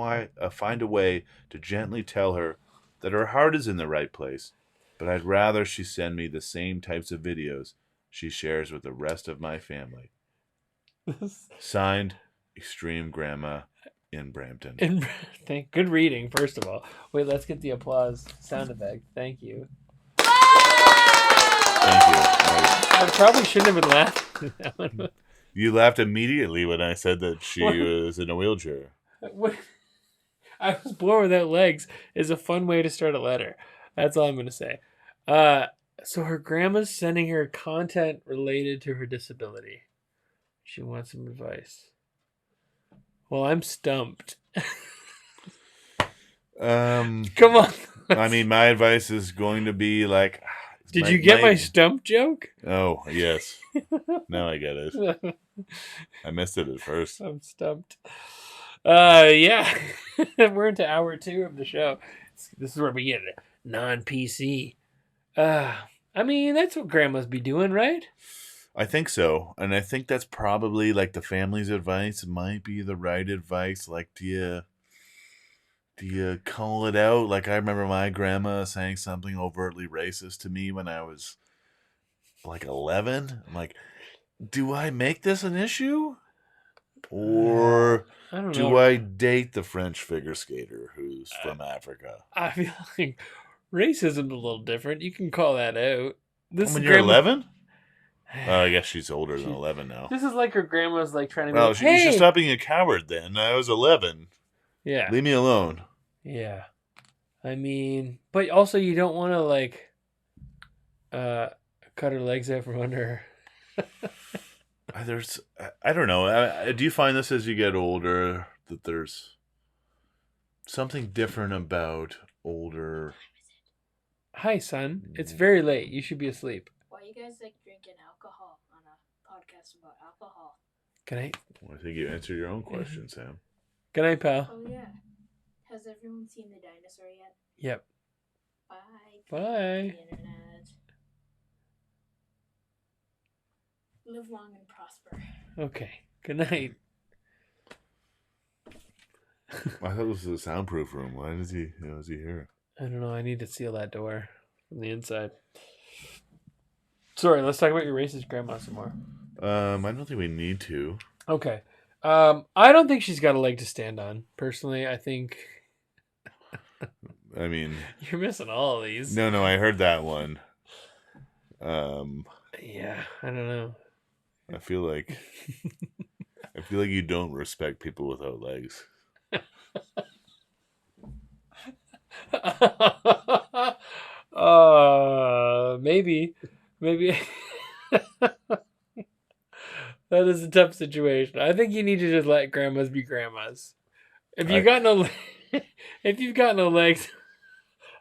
way to gently tell her that her heart is in the right place, but I'd rather she send me the same types of videos she shares with the rest of my family. Signed, Extreme Grandma in Brampton. Good reading, first of all. Wait, let's get the applause sound effect. Thank you. Thank you. I probably shouldn't have been laughing at that one. You laughed immediately when I said that she was in a wheelchair. I was born without legs is a fun way to start a letter. That's all I'm going to say. So her grandma's sending her content related to her disability. She wants some advice. Well, I'm stumped. Come on. I mean, my advice is going to be like... Did you get my stump joke? Oh, yes. Now I get it. I missed it at first. I'm stumped. Yeah. We're into hour 2 of the show. This is where we get it. Non-PC. I mean, that's what grandmas be doing, right? I think so. And I think that's probably like the family's advice might be the right advice. Like, do you call it out? Like, I remember my grandma saying something overtly racist to me when I was like 11. I'm like, do I make this an issue? Or do I date the French figure skater who's from Africa? I feel like racism's a little different. You can call that out. When you're 11? I guess she's older than 11 now. This is like her grandma's like trying to be well, like, you should stop being a coward then. I was 11. Yeah. Leave me alone. Yeah. I mean, but also you don't want to like cut her legs out from under her. I don't know. Do you find this as you get older that there's something different about older? Hi, son. It's very late. You should be asleep. Why you guys like drinking alcohol on a podcast about alcohol? Good night. Well, I think you answered your own question, Sam. Good night, pal. Oh yeah. Has everyone seen the dinosaur yet? Yep. Bye. Bye. The internet. Live long and prosper. Okay. Good night. I thought this was a soundproof room. Why does he hear it? I don't know. I need to seal that door from the inside. Sorry, let's talk about your racist grandma some more. I don't think we need to. Okay. I don't think she's got a leg to stand on. Personally, I think I mean, you're missing all of these. no, I heard that one. Yeah, I don't know. I feel like you don't respect people without legs. Maybe. That is a tough situation. I think you need to just let grandmas be grandmas. If you've got no legs,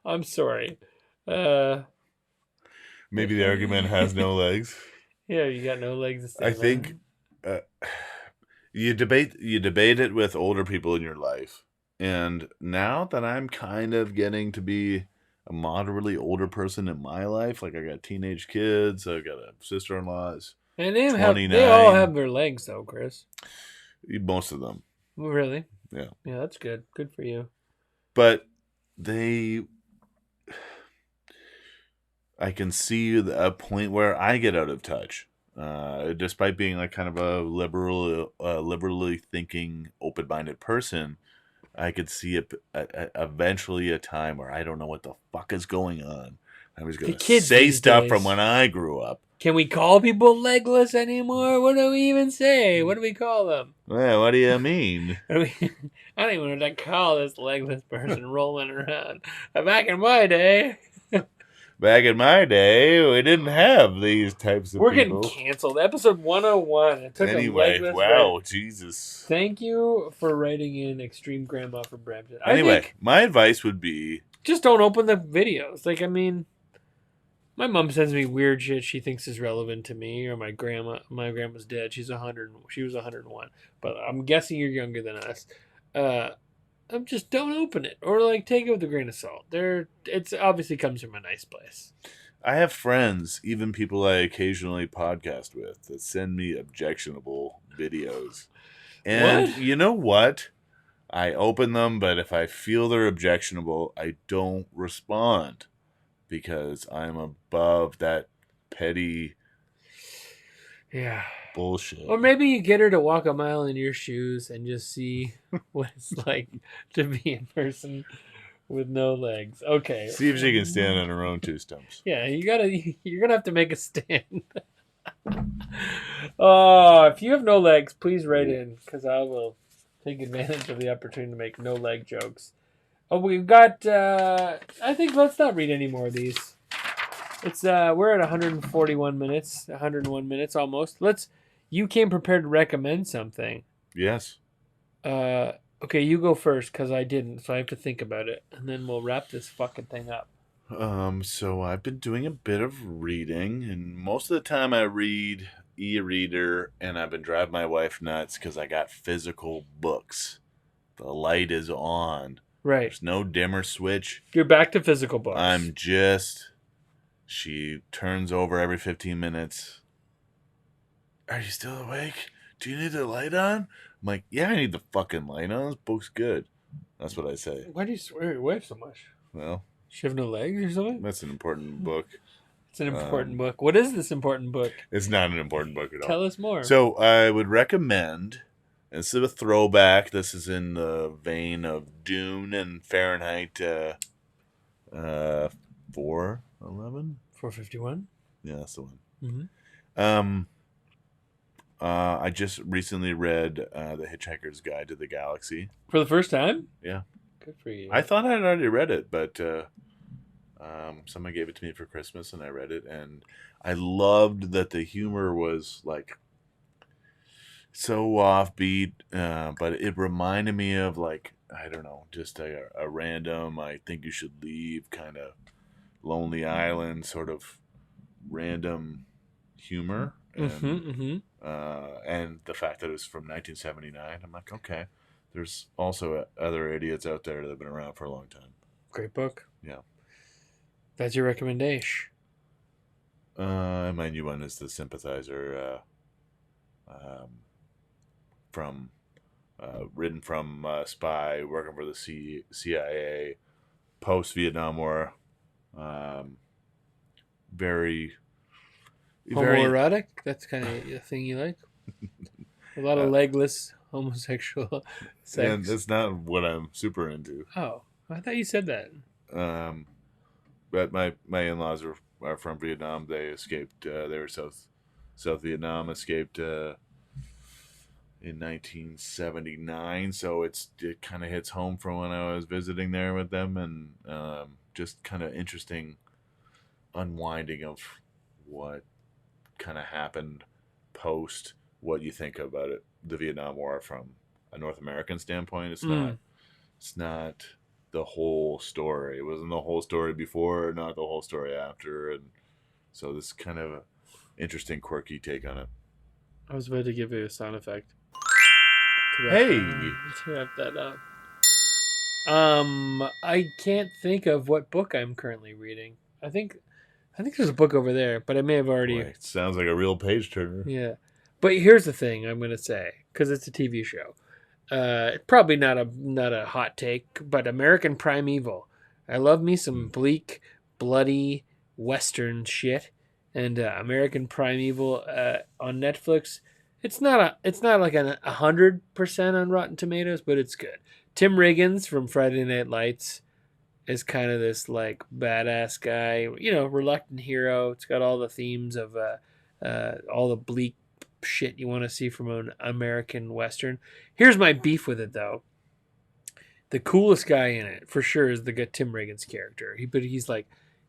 I'm sorry. Maybe the argument has no legs. Yeah, you got no legs to stand I think you debate it with older people in your life. And now that I'm kind of getting to be a moderately older person in my life, like I got teenage kids, I've got a sister-in-law. And they all have their legs, though, Chris. Most of them. Really? Yeah. Yeah, that's good. Good for you. But I can see a point where I get out of touch. Despite being like kind of a liberally thinking, open-minded person, I could see eventually a time where I don't know what the fuck is going on. I was going to say stuff from when I grew up. Can we call people legless anymore? What do we even say? What do we call them? Well, what do you mean? I don't even know what to call this legless person rolling around. Back in my day, we didn't have these types of we're people. getting canceled. Episode 101. It took anyway, wow, Jesus. Thank you for writing in Extreme Grandma from Brampton. Anyway, my advice would be... just don't open the videos. Like, I mean... my mom sends me weird shit she thinks is relevant to me, or my grandma's dead. She was 101. But I'm guessing you're younger than us. Just don't open it, or like take it with a grain of salt. It's obviously comes from a nice place. I have friends, even people I occasionally podcast with, that send me objectionable videos. And what? You know what? I open them, but if I feel they're objectionable, I don't respond. Because I'm above that petty bullshit. Or maybe you get her to walk a mile in your shoes and just see what it's like to be a person with no legs. Okay. See if she can stand on her own two stumps. Yeah, you're gonna have to make a stand. If you have no legs, please write in, because I will take advantage of the opportunity to make no leg jokes. Oh, we've got, I think let's not read any more of these. We're at 101 minutes almost. You came prepared to recommend something. Yes. Okay, you go first, because I didn't, so I have to think about it, and then we'll wrap this fucking thing up. So I've been doing a bit of reading, and most of the time I read e-reader, and I've been driving my wife nuts because I got physical books. The light is on. Right. There's no dimmer switch. You're back to physical books. She turns over every 15 minutes. Are you still awake? Do you need the light on? I'm like, yeah, I need the fucking light on. This book's good. That's what I say. Why do you swear at your wife so much? Well, she have no legs or something? That's an important book. It's an important book. What is this important book? It's not an important book at all. Tell us more. So I would recommend... instead of a throwback, this is in the vein of Dune and Fahrenheit 411? 451? Yeah, that's the one. Mm-hmm. I just recently read The Hitchhiker's Guide to the Galaxy. For the first time? Yeah. Good for you. I thought I'd already read it, but someone gave it to me for Christmas, and I read it, and I loved that the humor was like so offbeat, but it reminded me of like, I don't know, just a random, I think you should leave kind of Lonely Island sort of random humor. And, and the fact that it was from 1979, I'm like, okay, there's also other idiots out there that have been around for a long time. Great book. Yeah. That's your recommendation. My new one is The Sympathizer, from written from a spy working for the CIA, post Vietnam War. Very Homoerotic? That's kind of a thing you like? A lot of legless homosexual sex. And that's not what I'm super into. Oh, I thought you said that. But my in-laws are from Vietnam. They escaped. They were South Vietnam. Escaped in 1979. So it kind of hits home from when I was visiting there with them, and just kind of interesting unwinding of what kind of happened post. What you think about it, the Vietnam War from a North American standpoint. It's not the whole story. It wasn't the whole story before, not the whole story after, and so this kind of interesting, quirky take on it. I was about to give you a sound effect. Hey, to wrap that up. I can't think of what book I'm currently reading. I think there's a book over there, but I may have already. Boy, it sounds like a real page turner. Yeah, but here's the thing I'm gonna say, because it's a TV show. Probably not a hot take, but American Primeval. I love me some bleak, bloody Western shit, and American Primeval on Netflix. It's not like 100% on Rotten Tomatoes, but it's good. Tim Riggins from Friday Night Lights is kind of this like badass guy, reluctant hero. It's got all the themes of all the bleak shit you want to see from an American Western. Here's my beef with it, though. The coolest guy in it, for sure, is the Tim Riggins character. But he's like,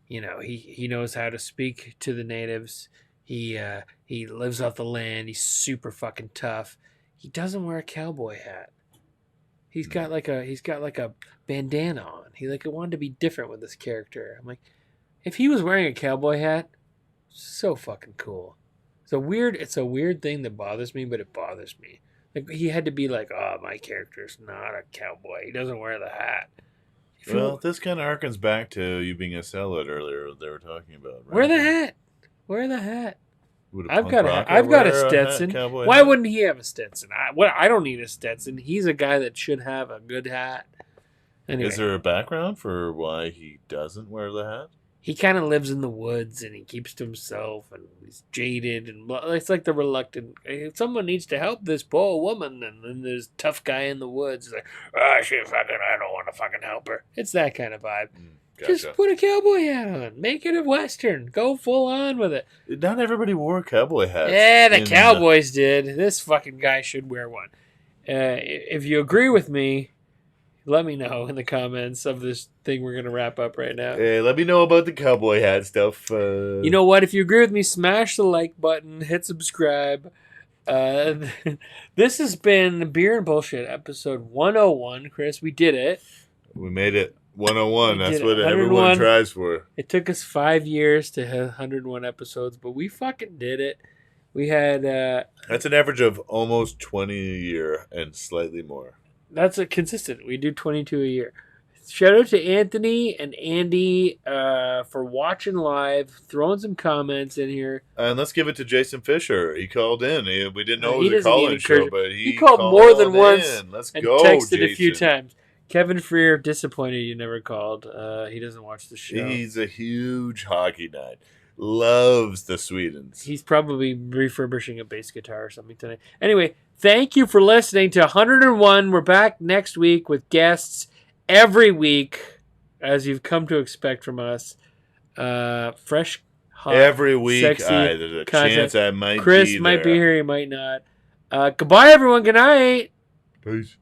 he knows how to speak to the natives. He lives off the land. He's super fucking tough. He doesn't wear a cowboy hat. He's got like a bandana on. He wanted to be different with this character. I'm like, if he was wearing a cowboy hat, so fucking cool. It's a weird thing that bothers me, but it bothers me. Like, he had to be like, oh, my character's not a cowboy. He doesn't wear the hat. Well, this kind of harkens back to you being a sellout earlier. They were talking about. Right? Wear the hat. Wear the hat. Would I've got a Stetson. Why hat? wouldn't he have a Stetson? I don't need a Stetson. He's a guy that should have a good hat. Anyway, is there a background for why he doesn't wear the hat? He kind of lives in the woods and he keeps to himself and he's jaded and it's like the reluctant. Someone needs to help this poor woman, and then there's a tough guy in the woods. It's like, I don't want to fucking help her. It's that kind of vibe. Gotcha. Just put a cowboy hat on. Make it a Western. Go full on with it. Not everybody wore cowboy hats. Yeah, the Cowboys did. This fucking guy should wear one. If you agree with me, let me know in the comments of this thing we're going to wrap up right now. Hey, let me know about the cowboy hat stuff. You know what? If you agree with me, smash the like button, hit subscribe. This has been Beer and Bullshit, episode 101, Chris. We did it. We made it. 101. That's what everyone tries for. It took us 5 years to have 101 episodes, but we fucking did it. We had... That's an average of almost 20 a year and slightly more. That's consistent. We do 22 a year. Shout out to Anthony and Andy for watching live, throwing some comments in here. And let's give it to Jason Fisher. He called in. We didn't know it was a call-in show, but he called more than once. Let's and go, texted Jason. a few times. Kevin Freer, disappointed you never called. He doesn't watch the show. He's a huge hockey nut. Loves the Swedens. He's probably refurbishing a bass guitar or something tonight. Anyway, thank you for listening to 101. We're back next week with guests every week, as you've come to expect from us. Fresh, hot, every week. sexy There's a content. chance I might Chris be there. might be here, he might not. Goodbye, everyone. Good night. Peace.